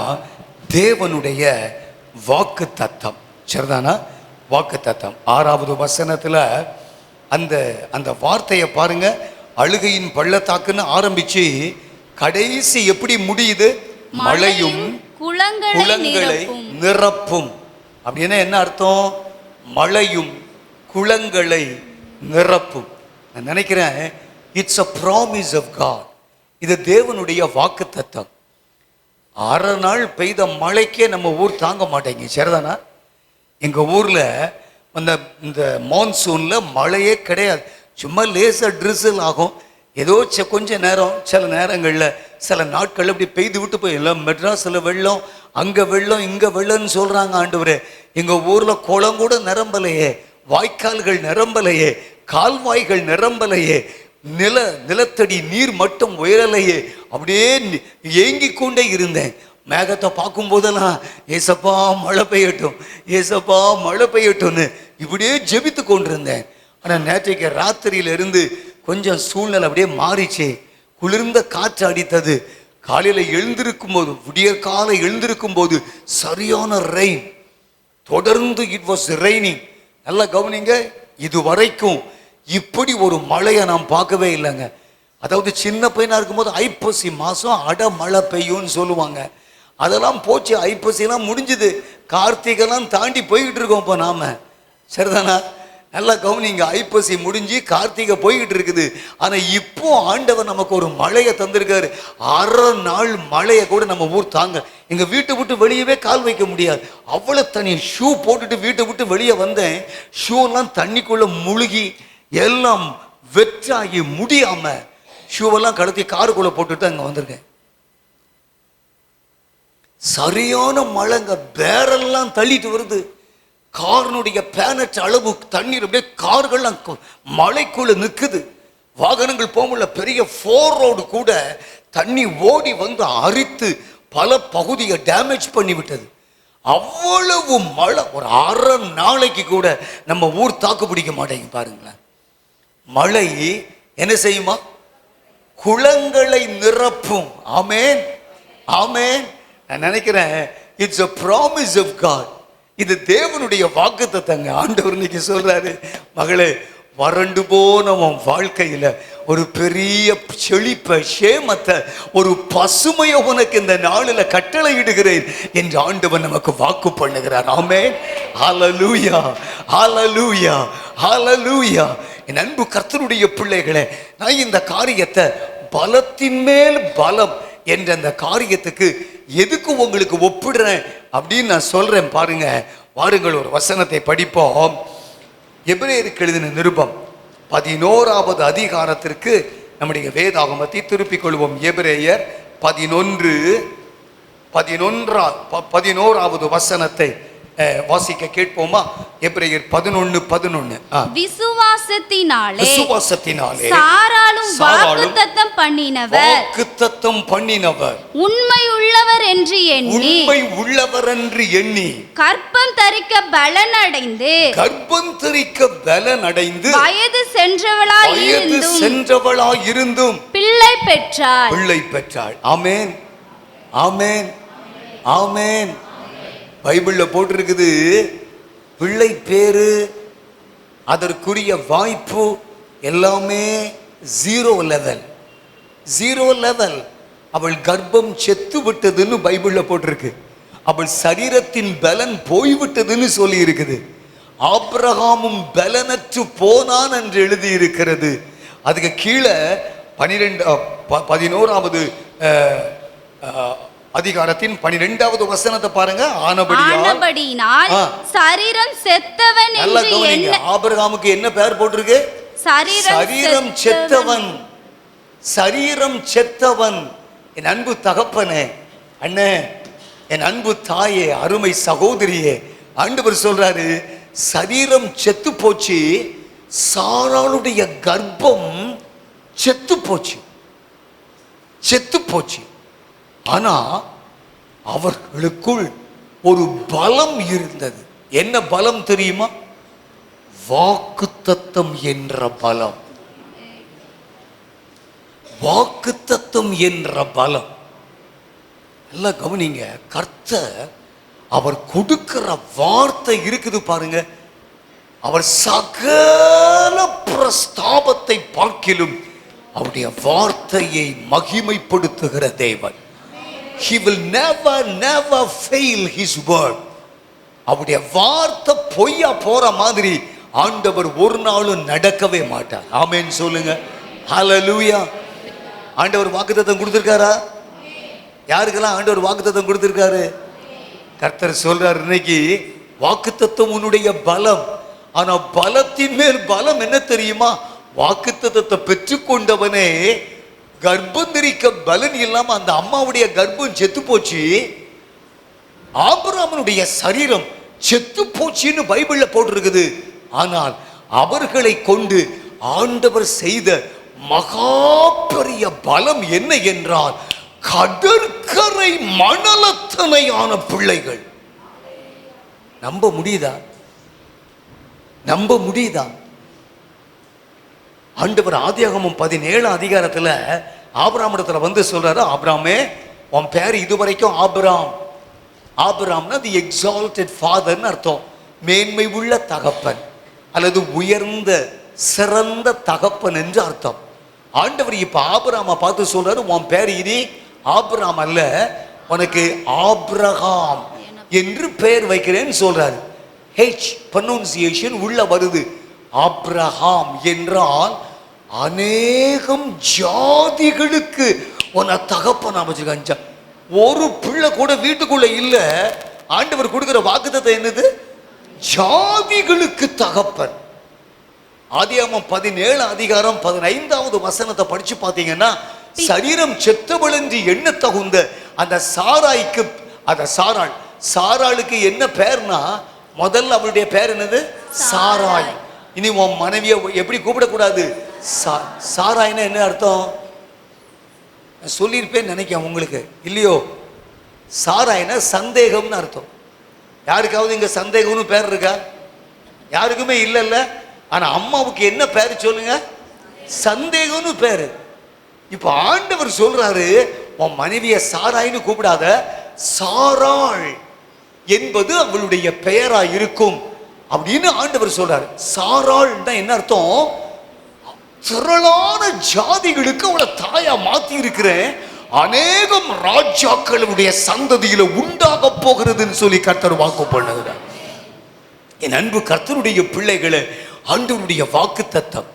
தேவனுடைய வாக்கு தத்தம், சரிதானா? வாக்கு தத்தம் 6வது வசனத்துல அந்த அந்த வார்த்தையை பாருங்க. அழுகையின் பள்ளத்தாக்குன்னு ஆரம்பிச்சு கடைசி எப்படி முடியுது? மழையும் குளங்களை நிரப்பும். அப்படின்னா என்ன அர்த்தம்? மழையும் குளங்களை நிரப்பும். நான் நினைக்கிறேன், it's a promise of God. இது தேவனுடைய வாக்கு தத்தம். 6 நாள் பெய்த மழைக்கே நம்ம ஊர் தாங்க மாட்டேங்க, சரிதானா? எங்க ஊர்ல இந்த மான்சூன்ல மழையே கிடையாது. சும்மா லேசா ட்ரிசில் ஆகும், ஏதோ கொஞ்ச நேரம். சில நேரங்கள்ல சில நாட்கள் அப்படி பெய்து விட்டு போய் எல்லாம் மெட்ராஸில் வெள்ளம், அங்க வெள்ளம், இங்க வெள்ளம்னு சொல்றாங்க. ஆண்டவரே, எங்க ஊர்ல குளம் கூட நிரம்பலையே, வாய்க்கால்கள் நிரம்பலையே, கால்வாய்கள் நிரம்பலையே, நிலத்தடி நீர் மட்டம் உயரலையே, அப்படியே ஏங்கி கொண்டே இருந்தேன். மேகத்தை பார்க்கும் போதெல்லாம் ஏசப்பா மழை பெய்யட்டும், ஏசப்பா மழை பெய்யட்டும்னு இப்படியே ஜெபித்து கொண்டிருந்தேன். ஆனால் நேற்றைக்கு ராத்திரியிலிருந்து கொஞ்சம் சூழ்நிலை அப்படியே மாறிச்சு. குளிர்ந்த காற்று அடித்தது. காலையில் எழுந்திருக்கும் போது, விடிய காலை எழுந்திருக்கும் போது சரியான ரெயின், தொடர்ந்து இட் வாஸ் ரெய்னிங். நல்லா கவனிங்க, இது வரைக்கும் இப்படி ஒரு மழையை நாம் பார்க்கவே இல்லைங்க. அதாவது சின்ன பையனா இருக்கும்போது ஐப்பசி மாதம் அட மழை பெய்யும்னு சொல்லுவாங்க. அதெல்லாம் போச்சு, ஐப்பசிலாம் முடிஞ்சுது, கார்த்திகெல்லாம் தாண்டி போய்கிட்டு இருக்கோம் இப்போ நாம. சரிதானா? நல்லா கவனிங்க, ஐப்பசி முடிஞ்சு கார்த்திகை போய்கிட்டு இருக்குது. ஆனால் இப்போ ஆண்டவர் நமக்கு ஒரு மழையை தந்திருக்காரு. அரை நாள் மழையை கூட நம்ம ஊர் தாங்க. எங்கள் வீட்டை விட்டு வெளியவே கால் வைக்க முடியாது, அவ்வளோ தண்ணி. ஷூ போட்டுட்டு வீட்டை விட்டு வெளியே வந்தேன், ஷூலாம் தண்ணிக்குள்ளே முழுகி எல்லாம் வெற்றாகி முடியாம ஷூவெல்லாம் கடத்தி காருக்குள்ளே போட்டுட்டு அங்கே வந்திருக்கேன். சரியான மழைங்க, பேரெல்லாம் தள்ளிட்டு வருது. காரனுடைய பேனட் அளவு தண்ணீர் அப்படியே கார்கள்லாம் மழைக்குள்ள நிற்குது. வாகனங்கள் போகல. பெரிய 4 ரோடு கூட தண்ணி ஓடி வந்து அரித்து பல பகுதியை டேமேஜ் பண்ணி விட்டது. அவ்வளவு மழை. ஒரு அரை நாளைக்கு கூட நம்ம ஊர் தாக்கு பிடிக்க மாட்டேங்க. பாருங்களேன், மழை என்ன செய்யுமா? குளங்களை நிரப்பும். ஆமேன், ஆமேன். நான் நினைக்கிறேன், it's a promise of God. இது தேவனுடைய வாக்குத்தத்தங்க. ஆண்டவர் இன்னைக்கு சொல்றாரு, மகளே, வறண்டு போன உன் வாழ்க்கையில ஒரு பெரிய செழிப்பை, சேமத்தை, ஒரு பசுமையை உனக்கு இந்த நாளில் கட்டளை இடுகிறேன் என்று ஆண்டவர் நமக்கு வாக்கு பண்ணுகிறார். ஆமென், ஹல்லேலூயா, ஹல்லேலூயா, ஹல்லேலூயா. என் அன்பு கர்த்தருடைய பிள்ளைகளே, நான் இந்த காரியத்தை பலத்தின் மேல் பலம் என்ற அந்த காரியத்துக்கு எதுக்கு உங்களுக்கு ஒப்பிடுறேன் அப்படின்னு நான் சொல்றேன். பாருங்க, வாருங்கள் ஒரு வசனத்தை படிப்போம். எபிரேயருக்கு எழுதின நிருபம் 11வது அதிகாரத்திற்கு நம்முடைய வேதாகமத்தை திருப்பிக் கொள்வோம். எபிரேயர் 11வது வசனத்தை வாசிக்க கேட்போமா? எபிரேயர் 11:11. விசுவாசத்தினாலே சாராளும் வாக்குத்தத்தம் பண்ணினவர் உண்மை உள்ளவர் என்று எண்ணி கர்ப்பம் தரிக்க பலனடைந்து வயது சென்றவளாயிருந்தும் பிள்ளை பெற்றாள். ஆமென், ஆமென், ஆமென். பைபிள்ல போட்டிருக்குது, பிள்ளை பேரு, அதற்குரிய வாய்ப்பு எல்லாமே 0 லெவல். அவள் கர்ப்பம் செத்து விட்டதுன்னு பைபிள்ல போட்டிருக்கு. அவள் சரீரத்தின் பலன் போய்விட்டதுன்னு சொல்லி இருக்குது. ஆபிரகாமும் பலனற்று போனான் என்று எழுதி இருக்கிறது. அதுக்கு கீழே 11வது அதிகாரத்தின் 12வது வசனத்தை பாருங்க. ஆனபடியினால் சரீரம் செத்தவன் என்று எண்ண. ஆபிரகாமுக்கு என்ன பெயர் போட்டிருக்கு? சரீரம் செத்தவன். சரீரம் செத்தவன். என் அன்பு தகப்பனே, அண்ணே, என் அன்பு தாயே, அருமை சகோதரியே, ஆண்டவர் சொல்றாரு, சரீரம் செத்து போச்சு. சாராளுடைய கர்ப்பம் செத்து போச்சு. ஆனா அவர்களுக்குள் ஒரு பலம் இருந்தது. என்ன பலம் தெரியுமா? வாக்குத்தத்தம் என்ற பலம். வாக்குத்தத்தம் என்ற பலம். எல்லாம் கவனிங்க, கர்த்தர் அவர் கொடுக்கிற வார்த்தை இருக்குது பாருங்க. அவர் சகல பிரஸ்தாபத்தை பார்க்கிலும் அவருடைய வார்த்தையை மகிமைப்படுத்துகிற தேவன். He will never fail his word. அவருடைய வார்த்தை பொய்யா போற மாதிரி ஆண்டவர் ஒரு நாளும் நடக்கவே மாட்டார். ஆமென் சொல்லுங்க, ஹல்லேலூயா. ஆண்டவர் வாக்குத்தத்தம் கொடுத்திருக்காரா? யாருக்கெல்லாம் ஆண்டவர் வாக்குத்தத்தம் கொடுத்திருக்காரு? கர்த்தர் சொல்றார், இன்னைக்கு வாக்குத்தத்தம் உன்னுடைய பலம். ஆனா பலத்தின் மேல் பலம் என்ன தெரியுமா? வாக்குத்தத்தத்தை பெற்றுக்கொண்டவனே கர்ப்பம் தரிக்க பலன் இல்லாம அந்த அம்மாவுடைய கர்ப்பம் செத்து போச்சு. ஆபிரகாமுடைய சரீரம் செத்து போச்சுன்னு பைபிள்ல போட்டிருக்குது. ஆனால் அவர்களை கொண்டு ஆண்டவர் செய்த மகா பெரிய பலம் என்ன என்றால் கடற்கரை மணலத்தனையான பிள்ளைகள். நம்ப முடியுதா? நம்ப முடியுதா? ஆண்டவர் ஆதியாகமம் 17 அதிகாரத்துல ஆபிரகாமிடத்துல வந்து சொல்றாரு, ஆபிரகாமே உன் பேர் இதுவரைக்கும் ஆபிரகாம். ஆபிரகாம்னா தி எக்ஸால்டட் ஃபாதர்னு அர்த்தம், மேன்மை உள்ள தகப்பன் அல்லது உயர்ந்த சிறந்த தகப்பன் என்று அர்த்தம். ஆண்டவர் இப்ப ஆபிரகாமை பார்த்து சொல்றாரு, உன் பேர் இனி ஆபிரகாம் அல்ல, உனக்கு ஆபிரகாம் என்று பெயர் வைக்கிறேன்னு சொல்றாரு. ஹெச் ப்ரொனன்சியேஷன் உள்ள வருது. ஆபிரகாம் என்றால் அநேகம் ஜாதிகளுக்கு உன்னை தகப்பன் அமைச்சிருக்காங்க. ஒரு பிள்ளை கூட வீட்டுக்குள்ள இல்ல. ஆண்டவர் கொடுக்கிற வாக்குத்தத்தம் என்னது? ஜாதிகளுக்கு தகப்பன். ஆதியாகமம் 17 அதிகாரம் 15வது வசனத்தை படிச்சு பார்த்தீங்கன்னா, சரீரம் செத்தவளென்று எண்ண தகுந்த அந்த சாராய்க்கு, அந்த சாராளுக்கு என்ன பேர்னா, முதல்ல அவளுடைய பேர் என்னது? சாராய். இனி உன் மனைவியை எப்படி கூப்பிடக்கூடாது? சாராய்னா என்ன அர்த்தம்? சொல்லியிருப்பேன்னு நினைக்கிறேன் உங்களுக்கு, இல்லையோ? சாராய்னா சந்தேகம்னு அர்த்தம். யாருக்காவது இங்க சந்தேகம்னு பேர் இருக்கா? யாருக்குமே இல்லைல்ல. ஆனா அம்மாவுக்கு என்ன பேரு சொல்லுங்க? சந்தேகம்னு பேரு. இப்ப ஆண்டவர் சொல்றாரு, உன் மனைவிய சாராய்னு கூப்பிடாத, சாராள் என்பது அவளுடைய பெயரா இருக்கும் அப்படின்னு ஆண்டவர் சொல்றாரு. சாராள் என்ன அர்த்தம்? திரளான ஜாதிகளுக்கு அவளை தாயா மாத்தி இருக்கிறேன், அநேகம் ராஜாக்களுடைய சந்ததியில உண்டாக போகிறதுன்னு சொல்லி கர்த்தர் வாக்கு பண்ணுகிறார். என் அன்பு கர்த்தருடைய பிள்ளைகளை, ஆண்டவருடைய வாக்குத்தத்தம்,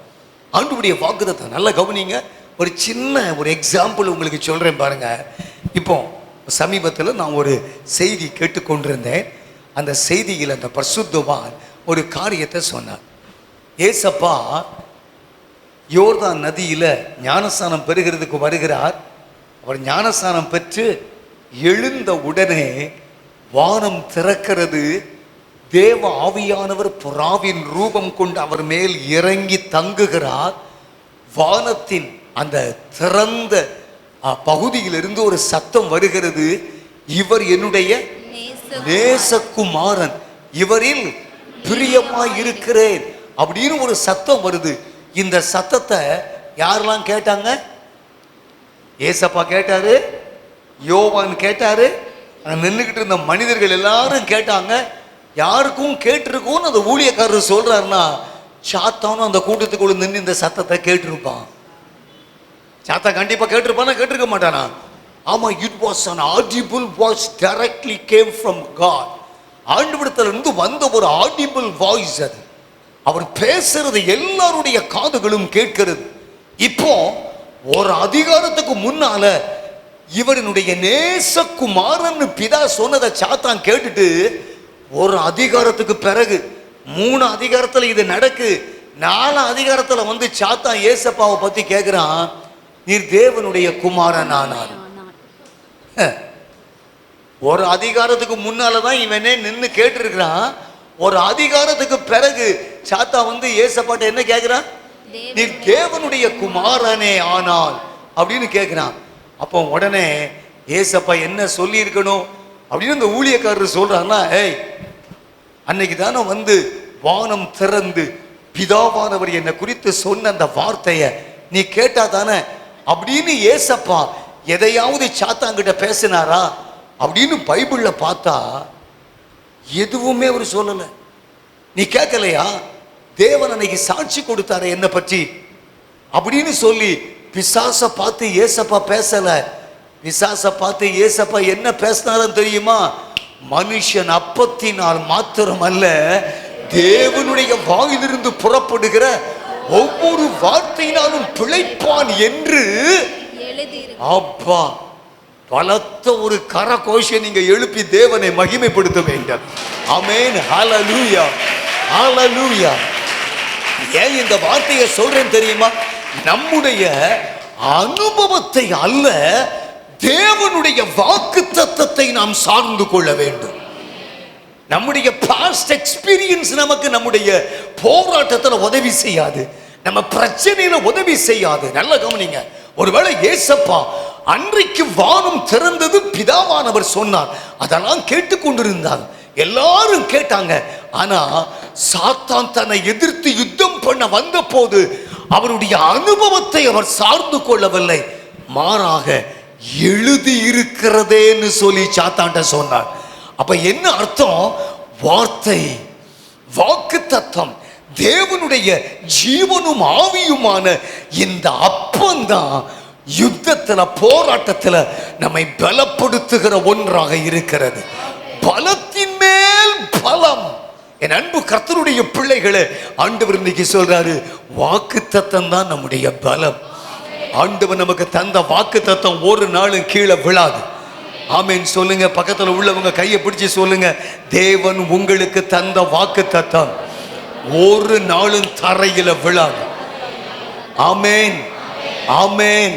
ஆண்டவருடைய வாக்குத்தத்தம் நல்லா கவனிங்க. ஒரு சின்ன ஒரு எக்ஸாம்பிள் உங்களுக்கு சொல்றேன் பாருங்க. இப்போ சமீபத்தில் நான் ஒரு செய்தி கேட்டுக்கொண்டிருந்தேன். அந்த செய்தியில் அந்த பரிசுத்தவான் ஒரு காரியத்தை சொன்னார். ஏசப்பா யோர்தான் நதியில ஞானஸ்நானம் பெறுகிறதுக்கு வருகிறார். அவர் ஞானஸ்நானம் பெற்று எழுந்த உடனே வானம் திறக்கிறது. தேவ ஆவியானவர் புறாவின் ரூபம் கொண்டு அவர் மேல் இறங்கி தங்குகிறார். வானத்தின் அந்த திறந்த பகுதியிலிருந்து ஒரு சத்தம் வருகிறது, இவர் என்னுடைய நேசகுமாரன், இவரில் பிரியமாய் இருக்கிறேன் அப்படின்னு ஒரு சத்தம் வருது. இந்த சத்தத்தை யாரெல்லாம் கேட்டாங்க? ஏசப்பா கேட்டாரு, யோவான் கேட்டாரு, நின்றுகிட்டு இருந்த மனிதர்கள் எல்லாரும் கேட்டாங்க. யாருக்கும் கேட்டிருக்கும்னு அந்த ஊழியக்காரர் சொல்றாருன்னா, சாத்தானும் அந்த கூட்டத்துக்குள்ள நின்று இந்த சத்தத்தை கேட்டிருப்பான். சாத்தா கண்டிப்பா கேட்டிருப்பானா? கேட்டிருக்க மாட்டானா? ஆமா, it was an audible voice directly came from God. ஆண்டவரிடத்துல இருந்து வந்த ஒரு ஆடிபிள் வாய்ஸ் அது. அவர் பேசுறது எல்லாருடைய காதுகளும் கேட்கிறது. இப்போ ஒரு அதிகாரத்துக்கு முன்னால இவருடைய நேசகுமாரன் பிதா சொன்னதை சாத்தான் கேட்டுட்டு, ஒரு அதிகாரத்துக்கு பிறகு 3 அதிகாரத்துல இது நடக்கு. 4 அதிகாரத்துல வந்து சாத்தான் ஏசப்பாவை பத்தி கேட்கிறான், நீர் தேவனுடைய குமாரன் ஆனார். ஒரு அதிகாரத்துக்கு முன்னாலதான் இவனே நின்று கேட்டிருக்கிறான். ஒரு அதிகாரத்துக்கு பிறகு சாத்தா வந்து ஏசப்பாட்ட என்ன கேட்கிறான்? நீர் தேவனுடைய குமாரனே ஆனால் அப்படின்னு கேட்கிறான். அப்போ உடனே ஏசப்பா என்ன சொல்லி இருக்கணும் அப்படின்னு இந்த ஊழியக்காரர் சொல்றாங்கன்னா, ஏய், அன்னைக்கு தானே வந்து வானம் திறந்து பிதாவானவர் என்னை குறித்து சொன்ன அந்த வார்த்தைய நீ கேட்டா தானே அப்படின்னு ஏசப்பா எதையாவது சாத்தாங்கிட்ட பேசினாரா அப்படின்னு பைபிள்ல பார்த்தா எதுவுமே அவர் சொல்லல. நீ கேட்கலையா? தேவன் அன்னைக்கு சாட்சி கொடுத்தாரு என்ன பற்றி அப்படின்னு சொல்லி பிசாச பார்த்து ஏசப்பா பேசல. பிசாச பார்த்து ஏசப்பா என்ன பேசினாலும் தெரியுமா? மனுஷன் அப்பத்தினால் மாத்திரம் அல்ல, தேவனுடைய வாயிலிருந்து புறப்படுகிற ஒவ்வொரு வார்த்தையினாலும் பிழைப்பான் என்று. அப்பா, பலத்த ஒரு கரகோஷை நீங்க எழுப்பி தேவனை மகிமைப்படுத்த வேண்டும். ஆமென், ஹல்லேலூயா, ஹல்லேலூயா. ஏன் இந்த வார்த்தையை சொல்றேன் தெரியுமா? நம்முடைய அனுபவத்தை அல்ல, தேவனுடைய வாக்குத்தத்தத்தை நாம் சார்ந்து கொள்ள வேண்டும். நம்முடைய பாஸ்ட் எக்ஸ்பீரியன்ஸ் நமக்கு நம்முடைய போராட்டத்தில் உதவி செய்யாது. நம்ம பிரச்சனையில உதவி செய்யாது. நல்ல கவனிங்க. ஒருவேளை ஏசப்பா அன்றைக்கு வானம் திறந்தது, பிதாவானவர் சொன்னார், அதெல்லாம் கேட்டுக்கொண்டிருந்தார், எல்லாரும் கேட்டாங்க. ஆனா சாத்தான் தன்னை எதிர்த்து யுத்தம் பண்ண வந்த போது அவருடைய அனுபவத்தை அவர் சார்ந்து கொள்ளவில்லை, மாறாக எழுதி இருக்கிறதேன்னு சொல்லி சாத்தான்ட்ட சொன்னார். அப்ப என்ன அர்த்தம்? வார்த்தை, வாக்குத்தத்தம், தேவனுடைய ஜீவனும் ஆவியுமான இந்த அப்பந்தான் யுத்தத்துல, போராட்டத்துல நம்மை பலப்படுத்துகிற ஒன்றாக இருக்கிறது. பலத்தின் மேல் பலம். என் அன்பு கர்த்தருடைய பிள்ளைகளே, ஆண்டவர் இன்னைக்கு சொல்றாரு, வாக்குத்தத்தம் தான் நம்முடைய பலம். ஆண்டவர் நமக்கு தந்த வாக்குத்தத்தம் ஒரு நாளும் கீழே விழாது. ஆமென் சொல்லுங்க. பக்கத்துல உள்ளவங்க கையை பிடிச்சு சொல்லுங்க, தேவன் உங்களுக்கு தந்த வாக்குத்தத்தம் ஒரு நாளும் தரையில விழாது. ஆமென், ஆமென்,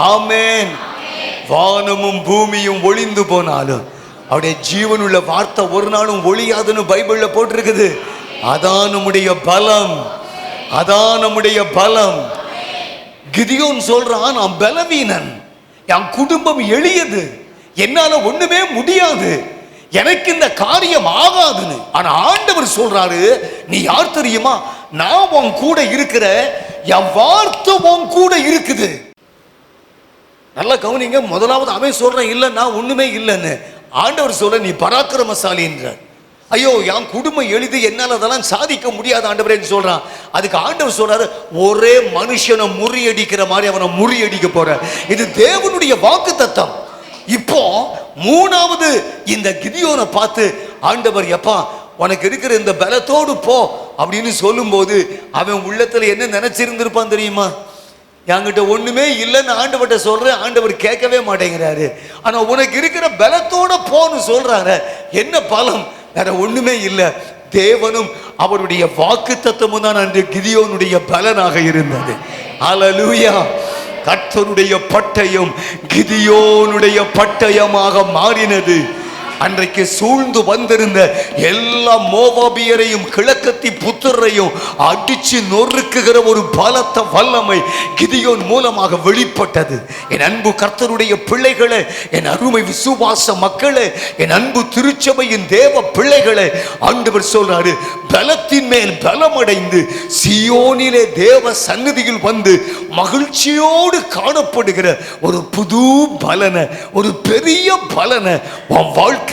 ஆமென். வானமும் பூமியும் ஒளிந்து போனாலும் அவருடைய ஜீவனுள்ள வார்த்தை ஒரு நாளும் ஒளியாதுன்னு பைபிள்ல போட்டிருக்குது. அதான் நம்முடைய பலம், அதான் நம்முடைய பலம். கிதியோன் சொல்றான், நான் பலவீனன், என் குடும்பம் எளியது, என்னால ஒண்ணுமே முடியாது, எனக்கு இந்த காரியம் ஆகாதுன்னு. ஆனா ஆண்டவர் சொல்றாரு, நீ யார் தெரியுமா? நான் உன் கூட இருக்கிற, என் வார்த்தை உன் கூட இருக்குது. நல்லா கவனிங்க. முதலாவது அவன் சொல்றான், இல்ல நான் ஒண்ணுமே இல்லைன்னு. ஆண்டவர் சொல்ற, நீ பராக்கிரமசாலி என்றார். ஐயோ, என் குடும்பம் எளிது, என்னால் அதெல்லாம் சாதிக்க முடியாது ஆண்டவரேன்னு சொல்றான். அதுக்கு ஆண்டவர் சொல்றாரு, ஒரே மனுஷனை முறியடிக்கிற மாதிரி அவனை முறியடிக்க போற. இது தேவனுடைய வாக்குத்தத்தம். இப்போ மூணாவது இந்த கிதியோனை பார்த்து ஆண்டவர், எப்பா உனக்கு இருக்கிற இந்த பலத்தோடு போ அப்படின்னு சொல்லும்போது அவன் உள்ளத்துல என்ன நினைச்சிருந்திருப்பான் தெரியுமா? என்கிட்ட ஒண்ணுமே இல்லைன்னு ஆண்டவர்கிட்ட சொல்றேன், ஆண்டவர் கேட்கவே மாட்டேங்கிறாரு. ஆனா உனக்கு இருக்கிற பலத்தோட போன்னு சொல்றாரு. என்ன பலம்? வேற ஒண்ணுமே இல்லை. தேவனும் அவருடைய வாக்குத்தத்தமும் தான் அன்று கிதியோனுடைய பலனாக இருந்தது. அல்லேலூயா. கர்த்தருடைய பட்டயம் கிதியோனுடைய பட்டயமாக மாறினது. அன்றைக்கு சூழ்ந்து வந்திருந்த எல்லா மோவாபியரையும் கிழக்கத்தி புத்திரையும் அடிச்சு நொறுக்குகிற ஒரு பலத்த வல்லமை கிதியோன் மூலமாக வெளிப்பட்டது. என் அன்பு கர்த்தருடைய பிள்ளைகளே, என் அருமை விசுவாச மக்களே, என் அன்பு திருச்சபையின் தேவ பிள்ளைகளே, ஆண்டவர் சொல்றாரு, பலத்தின் மேல் பலமடைந்து சியோனிலே தேவ சந்நிதியில் வந்து மகிழ்ச்சியோடு காணப்படுகிற ஒரு புது பலனை, ஒரு பெரிய பலனை உன் வாழ்க்கையில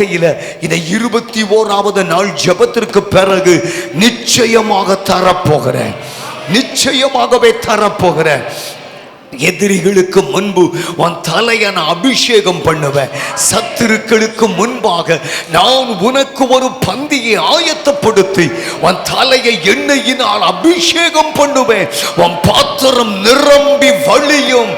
இதை 21வது நாள் ஜெபத்திற்கு பிறகு நிச்சயமாக தரப்போகிறேன், நிச்சயமாகவே தரப்போகிறேன். எதிரிகளுக்கு முன்பு உன் தலையை நான் அபிஷேகம் பண்ணுவேன். சத்துருக்களுக்கு முன்பாக நான் உனக்கு ஒரு பந்தியை ஆயத்தப்படுத்தி உன் தலையை எண்ணெயினால் அபிஷேகம் பண்ணுவேன். உன் பாத்திரம் நிரம்பி வழியும்,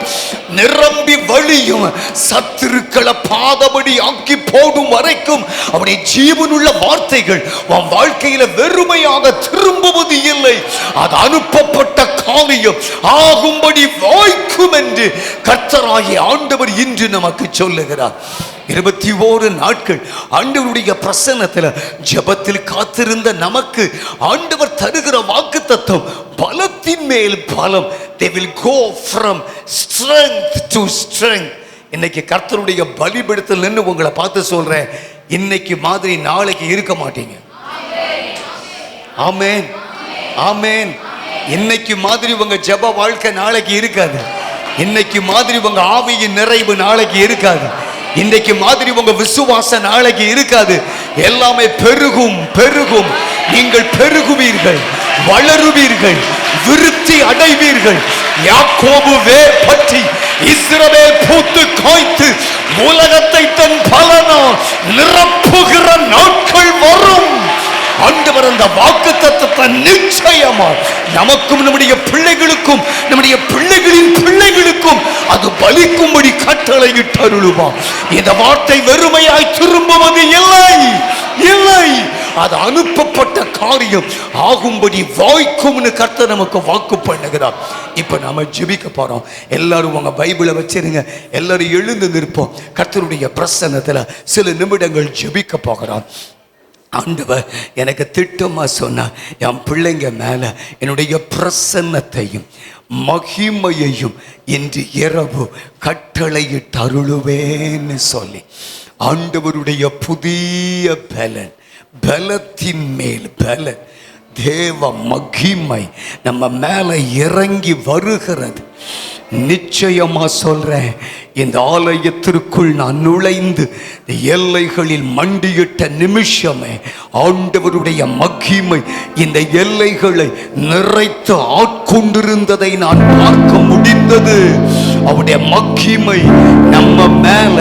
நிரம்பி வழியும். சத்துருக்களை பாதபடி ஆக்கி போடும் வரைக்கும் அவருடைய ஜீவனுள்ள வார்த்தைகள் உன் வாழ்க்கையில வெறுமையாக திரும்புவது இல்லை. அது அனுப்பப்பட்ட காரியம் ஆகும்படி வாய்க்கும் என்று கர்த்தராகிய ஆண்டவர் இன்று நமக்கு சொல்லுகிறார். 21 நாட்கள் ஆண்டவருடைய பிரசன்னத்தில் ஜெபத்தில் காத்திருந்த நமக்கு ஆண்டவர் தருகிற வாக்குத்தத்தம் பலத்தின் மேல் பலம். They will go from strength to strength. இன்னைக்கு கர்த்தருடைய பலிபீடத்தில் நின்று உங்களை பார்த்து சொல்றேன், இன்னைக்கு மாதிரி நாளைக்கு இருக்க மாட்டீங்க. ஆமென், ஆமென். இன்னைக்கு மாதிரி உங்க ஜெப வாழ்க்கை நாளைக்கு இருக்காது. இன்னைக்கு மாதிரி உங்க ஆவியின் நிறைவு நாளைக்கு இருக்காது. இன்னைக்கு மாதிரி உங்க விசுவாசம் நாளைக்கு இருக்காது. எல்லாமே பெருகும், பெருகும். நீங்கள் பெருகுவீர்கள், வளருவீர்கள், விருத்தி அடைவீர்கள். யாக்கோபு வேர் பற்றி இஸ்ரவேல் பூத்து காய்த்து உலகத்தை தன் பலனால் நிரப்புகிற நாட்கள் வரும். ஆண்டவர் அந்த வாக்குத்தத்தத்தை நிச்சயமா நமக்கும் நம்முடைய பிள்ளைகளுக்கும் நம்முடைய பிள்ளைகளின் பிள்ளைகளுக்கும் அது பலிக்கும்படி கட்டளையிட்டு அருளுவார். இந்த வார்த்தை வெறுமையாய் திரும்புவது இல்லை, இல்லை. அது அனுப்பப்பட்ட காரியம் ஆகும்படி வாய்க்கும்னு கர்த்தர் நமக்கு வாக்கு பண்ணுகிறார். இப்ப நாம ஜெபிக்க போறோம். எல்லாரும் உங்க பைபிளை வச்சிருங்க. எல்லாரும் எழுந்து நிற்போம். கர்த்தருடைய பிரசன்னத்துல சில நிமிடங்கள் ஜெபிக்க போகிறோம். ஆண்டவர் எனக்கு திட்டமாக சொன்னார், என் பிள்ளைங்க மேலே என்னுடைய பிரசன்னத்தையும் மகிமையையும் இன்று இரவு கட்டளையிட்டு அருளுவேன்னு சொல்லி ஆண்டவருடைய புதிய பலத்தின் மேல் பலன், தேவ மகிமை நம்ம மேலே இறங்கி வருகிறது. நிச்சயமா சொல்றேன், இந்த ஆலயத்திற்குள் நான் நுழைந்து எல்லைகளில் மண்டியிட்ட நிமிஷமே ஆண்டவருடைய மகிமை இந்த எல்லைகளை நிறைத்து ஆட்கொண்டிருந்ததை நான் பார்க்க முடிந்தது. அவருடைய மகிமை நம்ம மேல,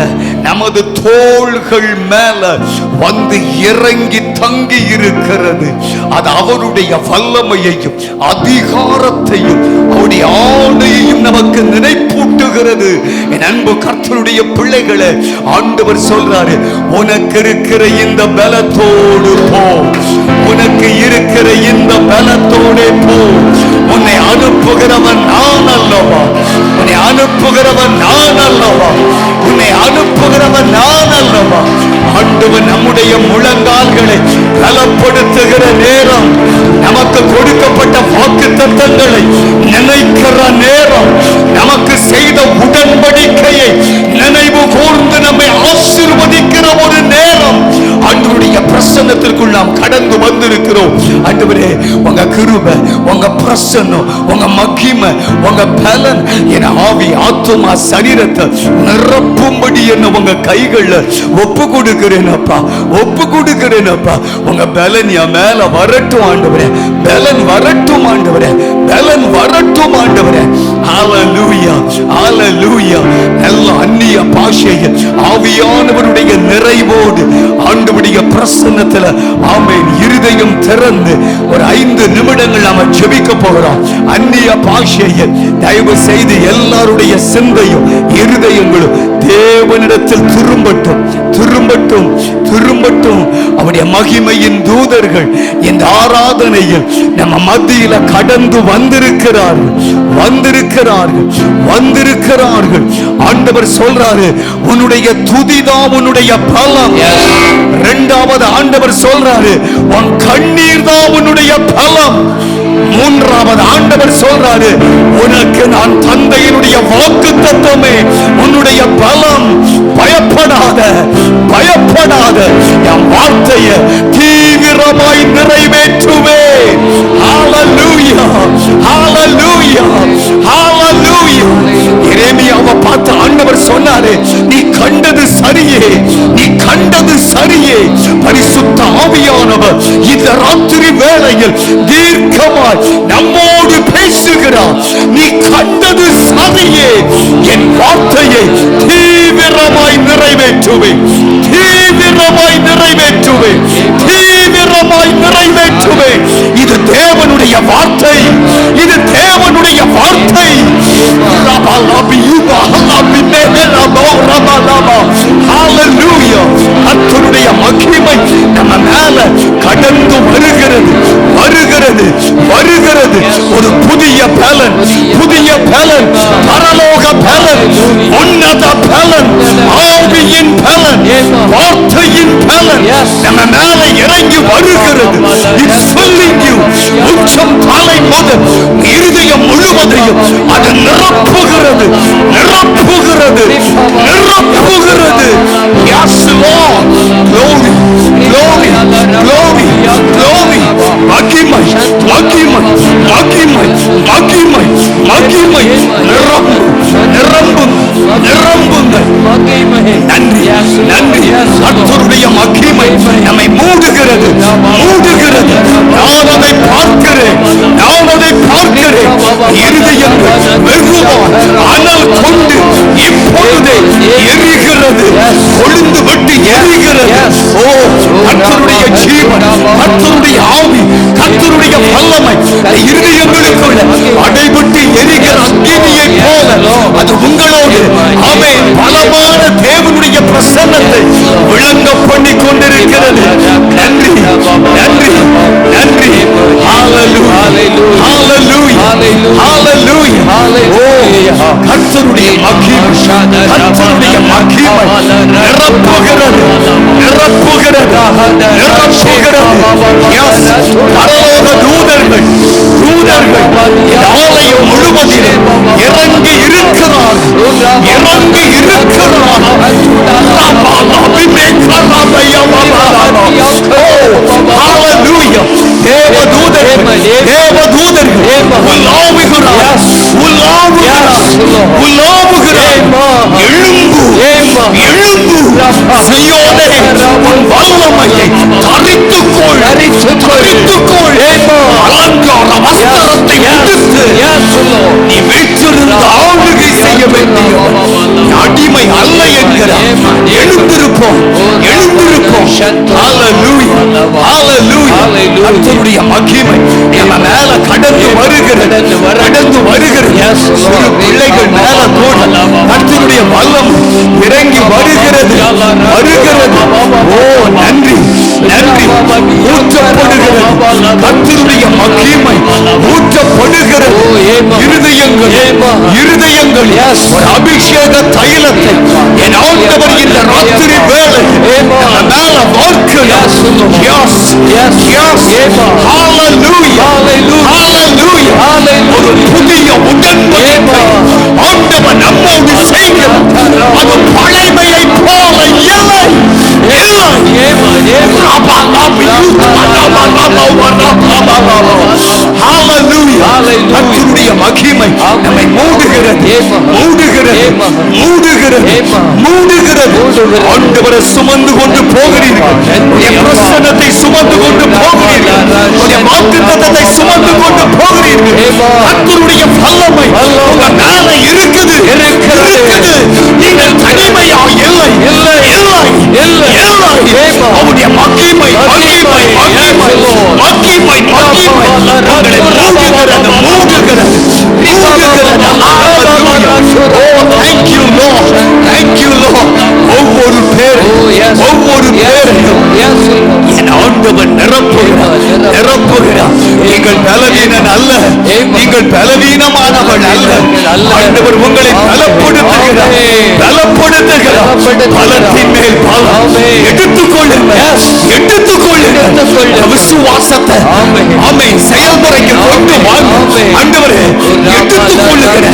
நமது தோள்கள் மேல வந்து இறங்கி தங்கி இருக்கிறது. அது அவருடைய வல்லமையையும் அதிகாரத்தையும் அவருடைய ஆணையையும் நமக்கு நினைப்பூட்டுகிறது. என் அன்பு கர்த்தருடைய பிள்ளைகளே, ஆண்டவர் சொல்றாரு, உனக்கு இருக்கிற இந்த பலத்தோடு போ, உனக்கு இருக்கிற இந்த பலத்தோடே போ. உன்னை அனுப்புகிறவன் நான் அல்லவா, உன்னை அனுப்புகிறவன் நான் அல்லவா, உன்னை அனுப்புகிறவன் நான் அல்லவா. ஆண்டவர் நம்முடைய முழங்கால்களை பலப்படுத்துகிற நேரம், நமக்கு கொடுக்கப்பட்ட வாக்கு தத்தங்களை நினைக்கிற நேரம், நமக்கு செய்த உடன்படிக்கையை நினைவு கூர்ந்து நம்மை ஆசீர்வதிக்கிற ஒரு நேரம், ஆண்டவருடைய பிரசன்னத்திற்குள் நாம் கடந்து வந்திருக்கிறோம். ஆண்டவரே, உங்க கிருபை, உங்க பிரசன்னம், உங்க மகிமை, உங்க பலன் என் ஆவி ஆத்துமா சரீரத்தை நிரப்பும்படி என்ன உங்க கைகள்ல ஒப்பு கொடுக்கிறேனப்பா, ஒப்பு கொடுக்கிறேனப்பா. உங்க பலன் என் மேல வரட்டும் ஆண்டவரே, பலன் வரட்டும் ஆண்டவரே, பலன் வரட்டும் ஆண்டவரே. ஹalleluya, ஹalleluya. நல்ல அந்நிய பாஷையில் ஆவியானவருடைய நிறைவோடு ஆண்டவருடைய பிரசன்னத்துல ஆமென் இருதயம் திறந்து ஒரு 5 நிமிடங்கள் நாம ஜெபிக்க போகிறோம். அந்நிய பாஷையில் தயவு செய்து எல்லாருடைய சிந்தையும் இருதயங்களும் தேவனிடத்தில் திரும்பட்டும், திரும்பட்டும், திரும்பட்டும். அவருடைய மகிமையின் தூதர்கள் இந்த ஆராதனையில் நம்ம மத்தியில கடந்து வந்திருக்கிறார்கள், வந்திருக்கிறார்கள், வந்திருக்கிறார்கள். ஆண்டவர் சொல்றாரு, உன்னுடைய துதிதான் உன்னுடைய பலம். இரண்டாவது ஆண்டவர் சொல்றாரு, உன் கண்ணீர் தான் உன்னுடைய பலம். மூன்றாவது ஆண்டவர் சொல்றாரு, உனக்கு நான் தந்தையினுடைய வாக்குத்தத்தமே உன்னுடைய பலம். பயப்படாத, பயப்படாத, என் வார்த்தையை தீவிரமாய் நிறைவேற்றுவேன். ஹalleluya, ஹalleluya, ஹalleluya. எரேமியாவை பார்த்து ஆண்டவர் சொன்னாரு, நீ கண்டது சரியே, நீ கண்டது சரியே. பரிசுத்த ஆவியானவர் இந்த ராத்திரி வேளையில் தீர்க்கமாய் நம்மோடு பேசுகிறார். நீ கண்டது சரியே, என் வார்த்தையை தீவிரமாய் நிறைவேற்றுவேன், தீவிரமாய் நிறைவேற்றுவேன், தீவிரமாய் நிறைவேற்றுவேன். இது தேவனுடைய வார்த்தை, இது தேவனுடைய வார்த்தை. கர்த்தருடைய மகிமை நம்ம மேல கடந்து வருகிறது, வருகிறது, வருகிறது. ஒரு புதிய பலன், புதிய பலன், பரலோக பலன், உன்னத பலன், ஆவியின் பலன், வார்த்தையின் பலன் நம்ம மேல இறங்கி வருகிறது. It's filling you. உச்சம் தலை முதல் இருதயம் முழுவதையும் அது நிரப்புகிறது, நிரப்புகிறது, நிரப்புகிறது. Yes Lord, glory, glory, glory, glory. மகிமை, மகிமை, மகிமை, மகிமை, மகிமை. நிரம்பு, நிரம்பு, நிரம்புங்க. நன்றி, நன்றி. கர்த்தருடைய மகிமை நம்மை மூடுகிறது, மூடுகிறது. நான் அதை பார்க்கிறேன், நான் அதை பார்க்கிறேன். இருதயங்கள் வெகுவான் அனல் கொண்டு இப்பொழுதே எரிகிறது, கொழுந்து விட்டு எரிகிறது. ஓ, கர்த்தருடைய ஜீவன், கர்த்தருடைய ஆவி, கர்த்தருடைய வல்லமை இருதயங்களுக்குள்ள அடைபட்டு எரிகிற அக்கினியை போல அது உங்களோடு ஆமென் பலமான தேவனுடைய பிரசன்னத்தை விளங்க பண்ணி கொண்டிருக்கிறது. நன்றி, நன்றி, நன்றி. ஹalleluya, ஹalleluya, ஹalleluya. ஓ கர்த்தருடைய மகிமை, கர்த்தருடைய மகிமை நிரப்புகிறது, நிரப்புகிறது, நிரப்புகிறது. Yes, பரலோக தூதர்கள் ஆலயம் முழுவதிலே இறங்கி இருக்கிறார், இறங்கி இருக்கிறார். நீ வீற்றிருந்த ஆளுகை செய்ய வேண்டிய அடிமை அல்ல என்கிறார். எழுந்திருப்போம், எழுந்திருப்போம். கர்த்தருடைய மகிமை நம்ம மேல கடந்து வருகிறது, கடந்து வருகிறது. சிறு பிள்ளைகள் மேல கூட கர்த்தருடைய வல்லம் இறங்கி வருகிறது, வருகிறது. ஓ நன்றி, நன்றி. ஊற்றப்படுகிறது கர்த்தருடைய மகிமை, ஊற்றப்படுகிறது. இருதயங்கள், இருதயங்கள் ஒரு அபிஷேக தைலத்தை என் ஆண்டவர் இந்த ராத்திரி வேளை நம்ம மேல வார்க்கிறார். ஒரு புதிய உடன்படிக்கை ஆண்டவர் நம்மோடு செய்கிறார். அது பழைமையை போல இல்லை, கர்த்தருடைய மகிமை நம்மை மூடுகிறது, மூடுகிறது, மூடுகிறது, மூடுகிறது. ஆண்டவரை சுமந்து கொண்டு போகிறீர்கள், பிரசன்னத்தை சுமந்து கொண்டு போகிறீர்கள், வாக்குத்தத்தத்தை சுமந்து கொண்டு போகிறீர்கள். கர்த்தருடைய வல்லமை உங்க மேல இருக்குது, இருக்குது. நீங்கள் தனிமையா இல்லை, இல்லை, இல்லை, இல்லை. அவருடைய மகிமை, மகிமை, மகிமை, மகிமை, மகிமை உங்களை மூடுகிறது, மூடுகிறது, மூடுகிறது. Oh, thank you Lord, thank you Lord. ஒவ்வொரு பேரும், ஒவ்வொரு பேரையும் என் ஆண்டவர் நிரப்புகிறார், நிரப்புகிறார். நீங்கள் பலவீனன் அல்ல, நீங்கள் பலவீனமானவள் அல்ல. ஆண்டவர் உங்களை பலப்படுத்துகிறார், பலப்படுத்துகிறார். பலத்தின் மேல் பலம் எடுத்துக்கொள்ளுங்கள், எடுத்துக்கொள்ளுங்கள். விசுவாசத்தை ஆமென் செயல்முறைக்கு கொண்டு வாங்க. ஆண்டவரே எடுத்துக்கொள்ளுகிற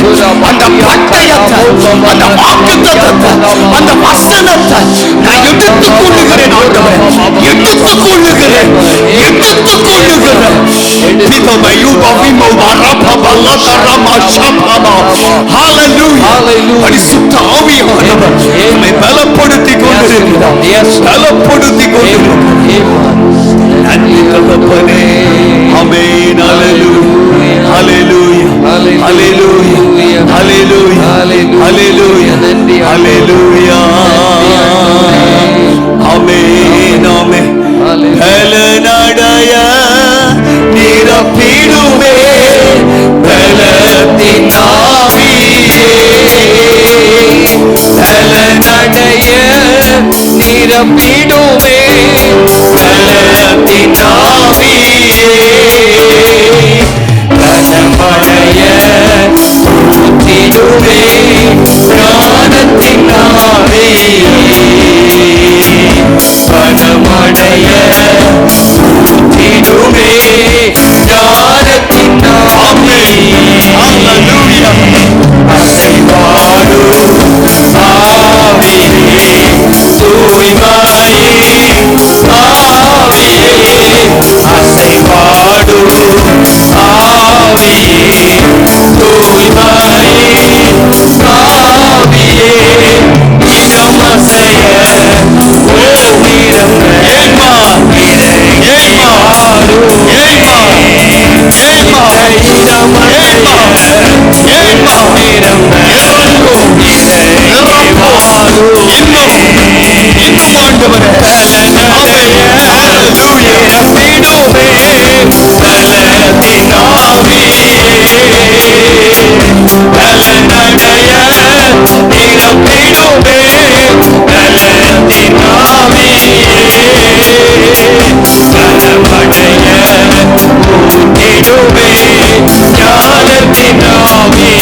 அந்த பட்டயத்தை, அந்த வாக்குத்தத்தத்தை, அந்த வசனத்தை நான் எடுத்துக்கொள்ளுகிறேன். ஆண்டவரே எடுத்துக்கொள்ளுகிறேன், எடுத்துக்கொள்ளுகிறேன். பரிசுத்த ஆவியானவர் நம்மை பலப்படுத்திக் கொண்டிருக்கிறார், பலப்படுத்திக் கொண்டிருக்கிறார். நன்றி தகப்பனே. ஆமென். ஹல்லேலூயா, ஹல்லேலூயா, ஹல்லேலூயா, ஹல்லேலூயா, ஹல்லேலூயா, ஹல்லேலூயா. ஆமென், ஆமென். பலனடைய நிரப்பிடுவே பலத்தின் ஆவியே, பலனடைய நிரப்பிடுவே பலத்தின் ஆவியே, பலமடைய ஊற்றிடுவே ஞானத்தின் ஆவியே, பலமடைய ஊற்றிடுவே ஞானத்தின் ஆவியே. ஹல்லேலூயா. அசைவாடு ஆவியே, தூய்மையே ஆவியே, அசைவாடு ஆவியே, தூய்மையே ஆவியே, இடமசைய ஞானத்தின் ஆவியே,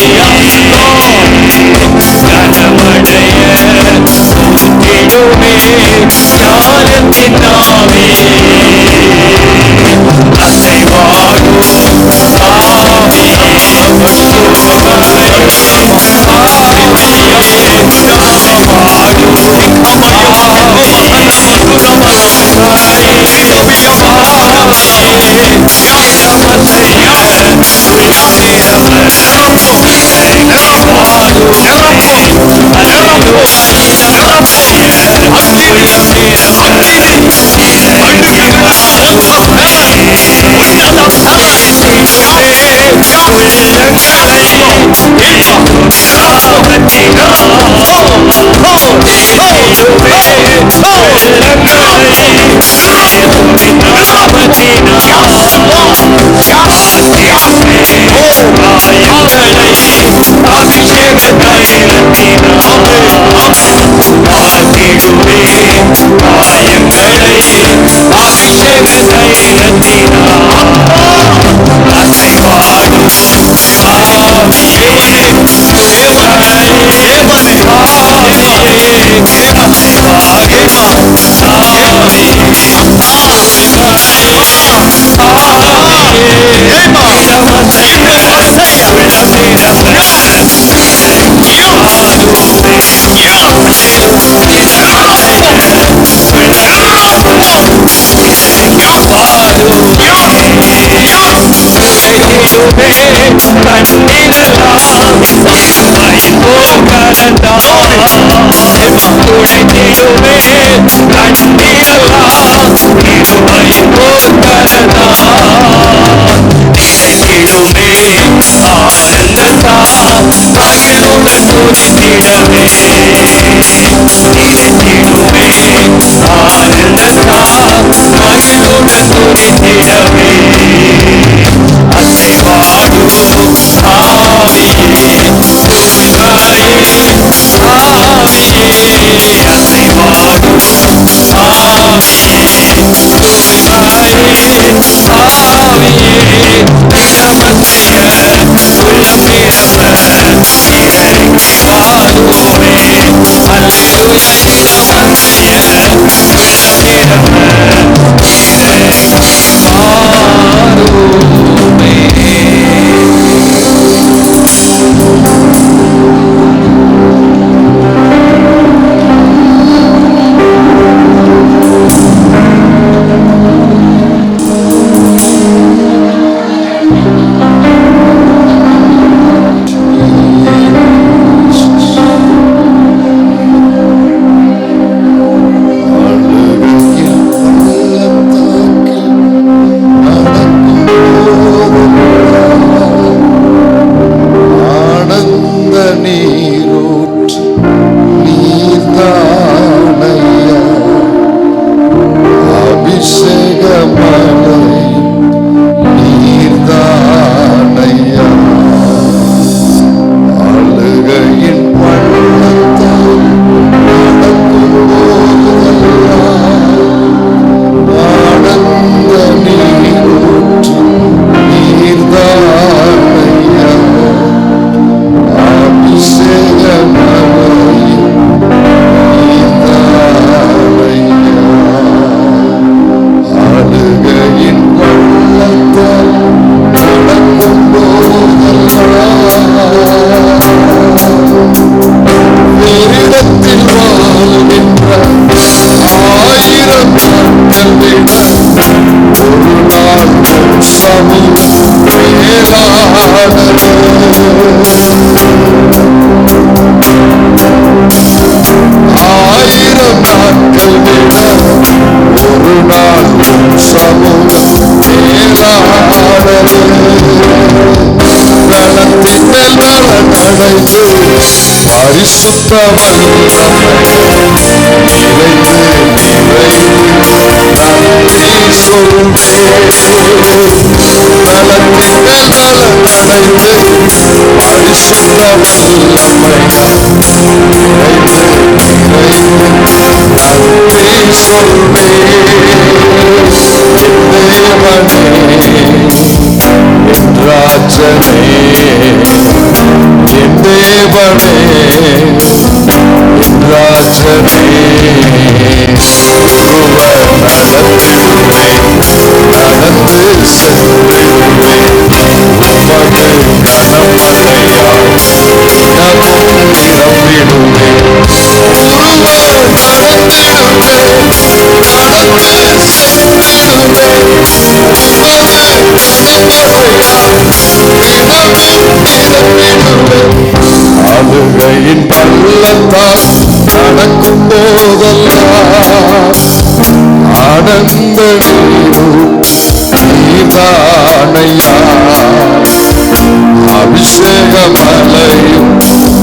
அபிஷேக மலையும்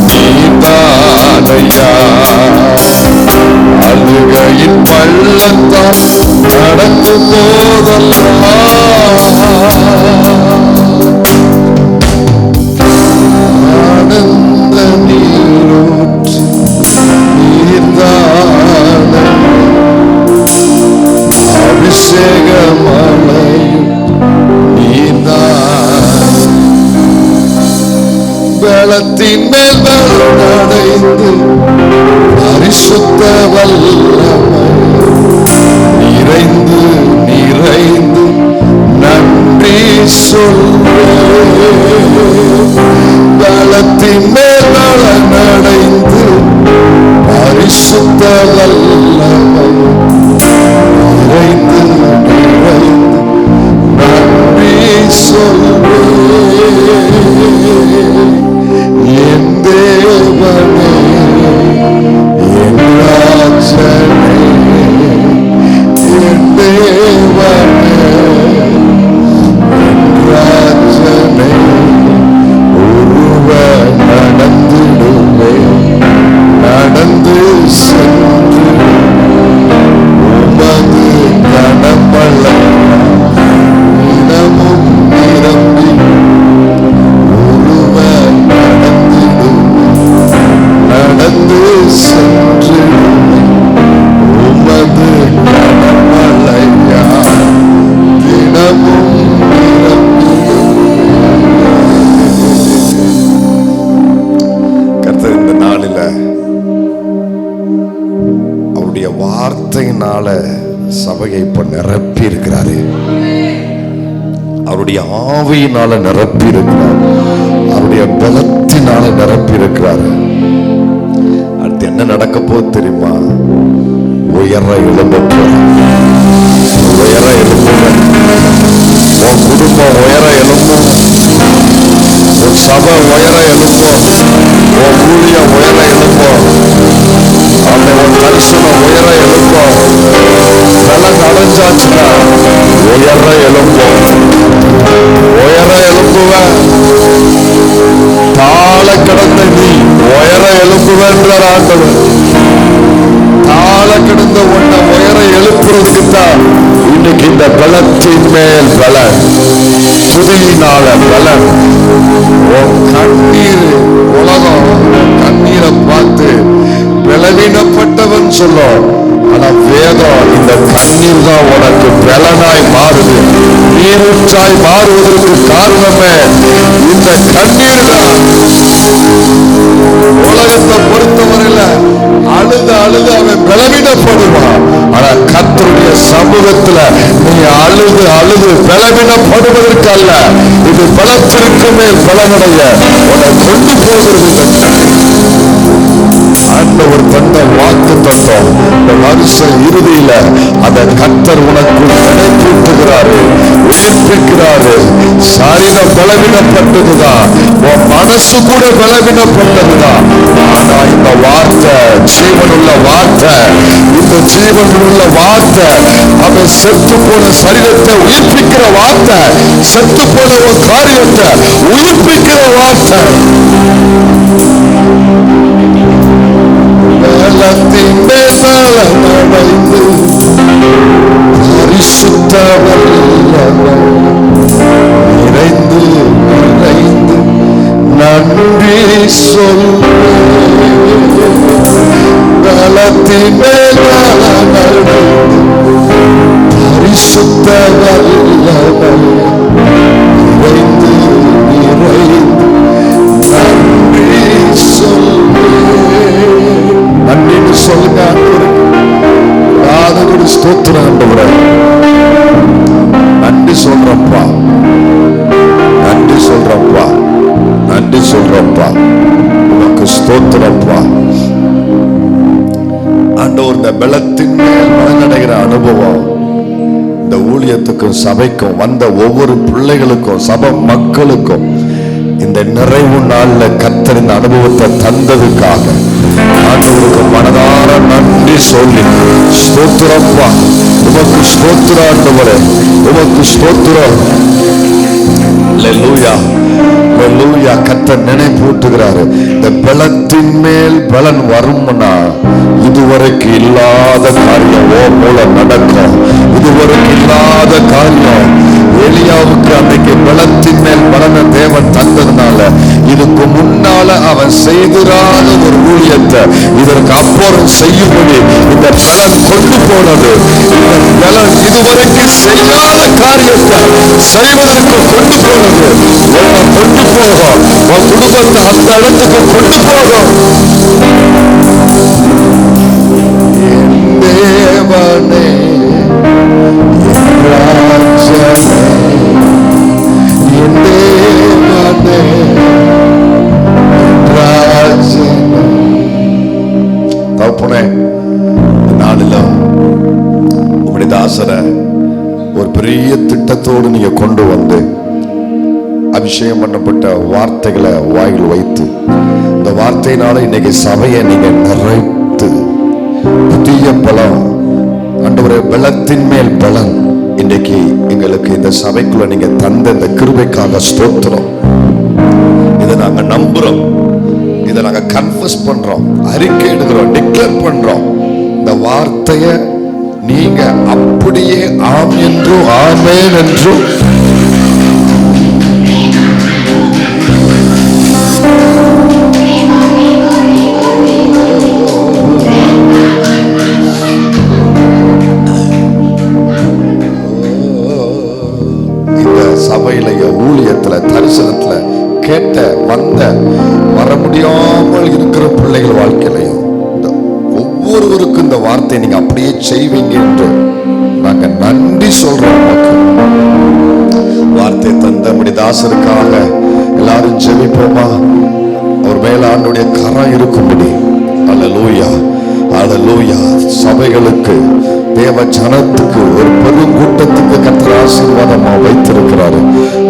நீதான் ஐயா. அழுகையின் பள்ளத்தால் நடக்கும் போதெல்லாம் ஆனந்த நீரூற்று நீர்தான அபிஷேக மலையும் நீர்தான். பலத்தின் மேல் பலம் அடைந்து பரிசுத்த வல்லமை நிறைந்து நிறைந்து நன்றி சொல்வேன். பலத்தின் மேல் பலம் அடைந்து பரிசுத்த வல்லமை நிறைந்து நிறைந்து நன்றி சொல்வேன். என் தேவனே, என் ராஜனே, என் தேவனே, என் ராஜனே, ஒருவர் நடந்திடுவே நடந்து சென்று உமது கனமழை தினமும் நிரம்பி ஒருவர் நடந்து சென்று உமது கனமழையா தினமும் நிரம்பி. கர்த்தர் இந்த நாளில அவருடைய வார்த்தையினால சபையை இப்ப நிரப்பி இருக்கிறாரு. அவருடைய ஆவியினால நிரப்பி இருக்கிறார். அவருடைய பலத்தினால நிரப்பி இருக்கிறாரு. அடுத்து என்ன நடக்க போகுது தெரியுமா? உயர எழும்ப போற, உயர எழும்புங்க. உன் குடும்பம் உயர எழும்பும், உன் சபை உயர எழும்பும், உன் ஊழியம் உயர எழும்பும், அந்த உன் தரிசனம் உயர எழும்பும். பலன் அடைஞ்சாச்சுன்னா உயர எழும்பும், உயர எழும்புவேன். தாழ கிடந்த நீ உயர எழும்புவென்றார் ஆண்டவர். தாழ கிடந்த உன்னை உயர எழுப்புறதுக்கு தான் இன்னைக்கு இந்த பலத்தின் மேல் பலன், துதியினால பலன். உன் கண்ணீர் உலகம் கண்ணீரை பார்த்து பலவீனப்பட்டவன் சொல்லும். ஆனா வேதம் இந்த கண்ணீர் தான் உனக்கு பலனாய் மாறுது, நீரூற்றாய் மாறுவதற்கு காரணமே இந்த கண்ணீர் தான். உலகத்தை பொறுத்தவரையில அழுது அழுது அவன் பலவீனப்படுவான். ஆனா கர்த்தருடைய சமூகத்துல நீ அழுது அழுது பலவீனப்படுவதற்கு அல்ல, இது பலத்திற்கு மேல் பலனடைய உன்னை கொண்டு போகிறது. ஆண்டவர் தந்த வாக்கு தத்துவம் இந்த வருஷ இறுதியில அந்த கர்த்தர் உனக்குள் நினைப்பூட்டுகிறாரு, உயிர்ப்பிக்கிறாரு. சரீரம் பலவீனப்பட்டதுதான், உன் மனசு கூட பலவீனப்பட்டதுதான். ஆனா இந்த வார்த்தை ஜீவனுள்ள வார்த்தை, இந்த ஜீவனுள்ள வார்த்தை அவன் செத்து போன சரீரத்தை உயிர்ப்பிக்கிற வார்த்தை, செத்து போன ஒரு காரியத்தை உயிர்ப்பிக்கிற வார்த்தை. பலத்தின் மேல் பலம் அடைந்து பரிசுத்த வல்லமை நிறைந்து நிறைந்து நன்றி சொல்வேன். பலத்தின் மேல் பலம் அடைந்து பரிசுத்த வல்லமை நிறைந்து நிறைந்து நன்றி சொல்வேன். நன்றின்னு சொல்லுங்க. ஆண்டவருக்கு ஸ்தோத்திரம். ஆண்டவரே நன்றி சொல்றப்பா, நன்றி சொல்றப்பா, நன்றி சொல்றப்பா, உனக்கு ஸ்தோத்திரப்பா. ஆண்டவர் இந்த பலத்தின் மேல் மனநடைகிற அனுபவம் இந்த ஊழியத்துக்கும் சபைக்கும் வந்த ஒவ்வொரு பிள்ளைகளுக்கும் சபை மக்களுக்கும் இந்த நிறைவு நாள்ல கர்த்தர் இந்த அனுபவத்தை தந்ததுக்காக ஆண்டவருக்கு மனதார நன்றி சொல்லி ஸ்தோத்திரப்பா. உமக்கு ஸ்தோத்திரம் ஆண்டவரே, உமக்கு ஸ்தோத்திரம். அல்லேலூயா. அல்லேலூயா. கர்த்தர் நினைப்பூட்டுகிறாரு, இந்த பலத்தின் மேல் பலன் வரும்னா இதுவரைக்கும் இல்லாத காரியம் ஓ மூலம் நடக்கும். இதுவரைக்கும் இல்லாத காரியம் எலியாவுக்கு அன்னைக்கு பலத்தின் மேல் பலனை தேவன் தந்ததுனால இதுக்கு முன்னால அவன் செய்திராத ஒரு ஊழியத்தை இதற்கு அப்புறம் செய்யும்படி இந்த பலன் கொண்டு போனது. இந்த பலன் இதுவரைக்கும் செய்யாத காரியத்தை செய்வதற்கு கொண்டு போனது. உன்னை கொண்டு போகும், உன் குடும்பத்தை அந்த இடத்துக்கு கொண்டு போகும். என் தேவனே, என் ராஜனே, என் தேவனே, என் ராஜனே. தகப்பனே, நாளில உங்களுடைய தாசரை ஒரு பெரிய திட்டத்தோடு நீங்க கொண்டு வந்து அபிஷேகம் பண்ணப்பட்ட வார்த்தைகளை வாயில் வைத்து இந்த வார்த்தையினால இன்னைக்கு சபையை நீங்க நிறைத்து புதிய பலம் ஆண்டவரே, பலத்தின் மேல் பலன் இன்னைக்கு எங்களுக்கு இந்த சபைக்குள்ள நீங்க தந்த இந்த கிருபைக்காக ஸ்தோத்திரம். இதை நாங்க நம்புறோம், இதை நாங்க கன்ஃபஸ் பண்றோம், அறிக்கை எடுக்கிறோம், டிக்ளேர் பண்றோம். இந்த வார்த்தைய நீங்க அப்படியே ஆம் என்றும் ஆமென் என்றும் சபையில ஊழியத்துல தரிசனத்துல கேட்ட வந்த வர முடியாமல் இருக்கிற பிள்ளைகள் வாழ்க்கையிலையும் ஒவ்வொருவருக்கும் இந்த வார்த்தை நீங்க அப்படியே செய்வீங்க என்று நாங்க நன்றி சொல்றோம். வார்த்தை தந்த தாசருக்காக எல்லாரும் ஜெபிப்போமா? அவர் மேல ஆண்டவருடைய கரம் இருக்கும்படி. அல்லேலூயா, அல்லேலூயா. சபைகளுக்கு, தேவ ஜனத்துக்கு, ஒரு பெரும் கூட்டத்துக்கு கர்த்தர் ஆசீர்வாதமா வைத்திருக்கிறாரு.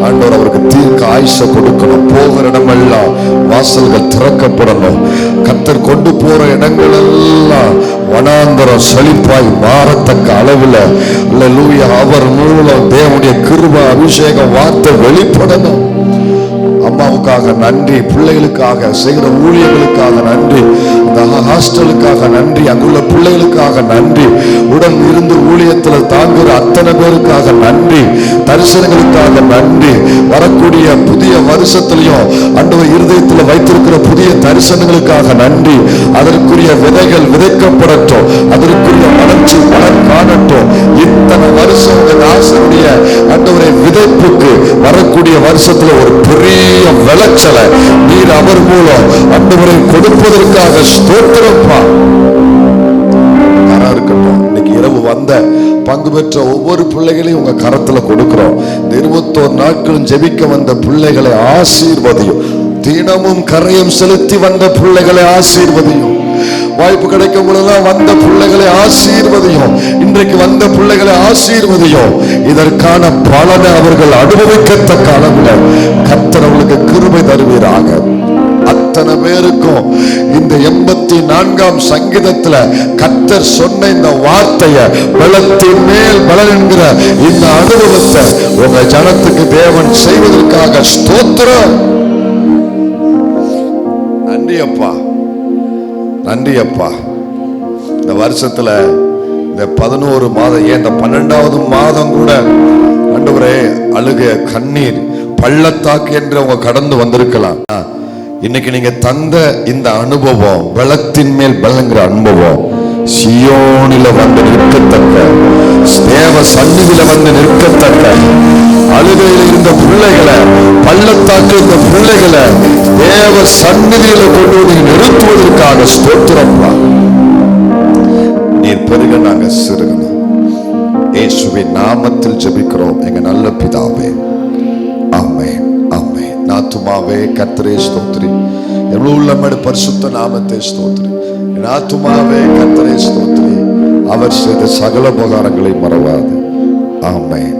ஆண்டவர் அவருக்கு தீர்க்க ஆயுசை கொடுக்கணும். போகிற இடமெல்லாம் வாசல்கள் திறக்கப்படணும். கர்த்தர் கொண்டு போற இடங்கள் எல்லாம் வனாந்தரம் செழிப்பாய் மாறத்தக்க அளவில் அல்லேலூயா அவர் மூலம் தேவனுடைய கிருபை அபிஷேகம் வார்த்தை வெளிப்படணும். அம்மாவுக்காக நன்றி, பிள்ளைகளுக்காக செய்கிற ஊழியர்களுக்காக நன்றி, இந்த ஹாஸ்டலுக்காக நன்றி, அங்குள்ள பிள்ளைகளுக்காக நன்றி, உடன் இருந்து ஊழியத்தில் தாங்குகிற அத்தனை பேருக்காக நன்றி, தரிசனங்களுக்காக நன்றி. வரக்கூடிய புதிய வருஷத்திலையும் ஆண்டவர் இருதயத்தில் வைத்திருக்கிற புதிய தரிசனங்களுக்காக நன்றி. அதற்குரிய விதைகள் விதைக்கப்படட்டும், அதற்குரிய வளர்ச்சி பலன் காணட்டும். இத்தனை வருஷம் ஆசனுடைய ஆண்டவரை விதைப்புக்கு வரக்கூடிய வருஷத்துல ஒரு பெரிய விளைச்சலை நீர் அவர் மூலம் ஆண்டவரை கொடுப்பதற்காக ஸ்தோத்திரப்பா. கரம் இருக்கட்டும். இன்னைக்கு இரவு வந்த பங்கு பெற்ற ஒவ்வொரு பிள்ளைகளையும் உங்க கரத்துல கொடுக்கிறோம். 21 நாட்களும் ஜெபிக்க வந்த பிள்ளைகளை ஆசீர்வதியும். தினமும் கரையும் செலுத்தி வந்த பிள்ளைகளை ஆசீர்வதியும். வாய்ப்பு கிடைக்கும் பொழுதுதான் வந்த பிள்ளைகளை ஆசீர்வதியும். இன்றைக்கு வந்த பிள்ளைகளை ஆசீர்வதியும். இதற்கான பலனை அவர்கள் அனுபவிக்கத்தக்க அளவில் கர்த்தர் அவர்களுக்கு கிருபை தருவீராக. அத்தனை பேருக்கும் இந்த 84ஆம் சங்கீதத்துல கர்த்தர் சொன்ன இந்த வார்த்தைய பலத்தின் மேல் பலன் என்கிற இந்த அனுபவத்தை உங்க ஜனத்துக்கு தேவன் செய்வதற்காக ஸ்தோத்திரம். நன்றி அப்பா, நன்றி அப்பா. இந்த வருஷத்துல இந்த 11 மாதம், ஏன் இந்த 12வது மாதம் கூட ஆண்டவரே அழுக கண்ணீர் பள்ளத்தாக்கு என்று அவங்க கடந்து வந்திருக்கலாம். இன்னைக்கு நீங்க தந்த இந்த அனுபவம், பலத்தின் மேல் பலங்கிற அனுபவம் சியோனில வந்து நிற்கத்தக்க, தேவ சந்நிதியில வந்து நிற்கத்தக்க, அழுகையில் இருந்த பிள்ளைகளை, பள்ளத்தாக்கு இந்த பிள்ளைகளை தேவ சந்நிதியில கொண்டு வந்து நிறுத்துவதற்காக ஸ்தோத்திரப்பா. நீர் பெருக நாங்க சிறுகணும். இயேசுவின் நாமத்தில் ஜெபிக்கிறோம் எங்க நல்ல பிதாவே, ஆமென், ஆமென். ஆத்துமாவே கர்த்தரை ஸ்தோத்திரி, எவ்வளவு உள்ளமேடு பரிசுத்த நாமத்தை ஸ்தோத்திரி. என் ஆத்துமாவே கர்த்தரை ஸ்தோத்திரி, அவர் செய்த சகல உபகாரங்களை மறவாது. ஆமென்.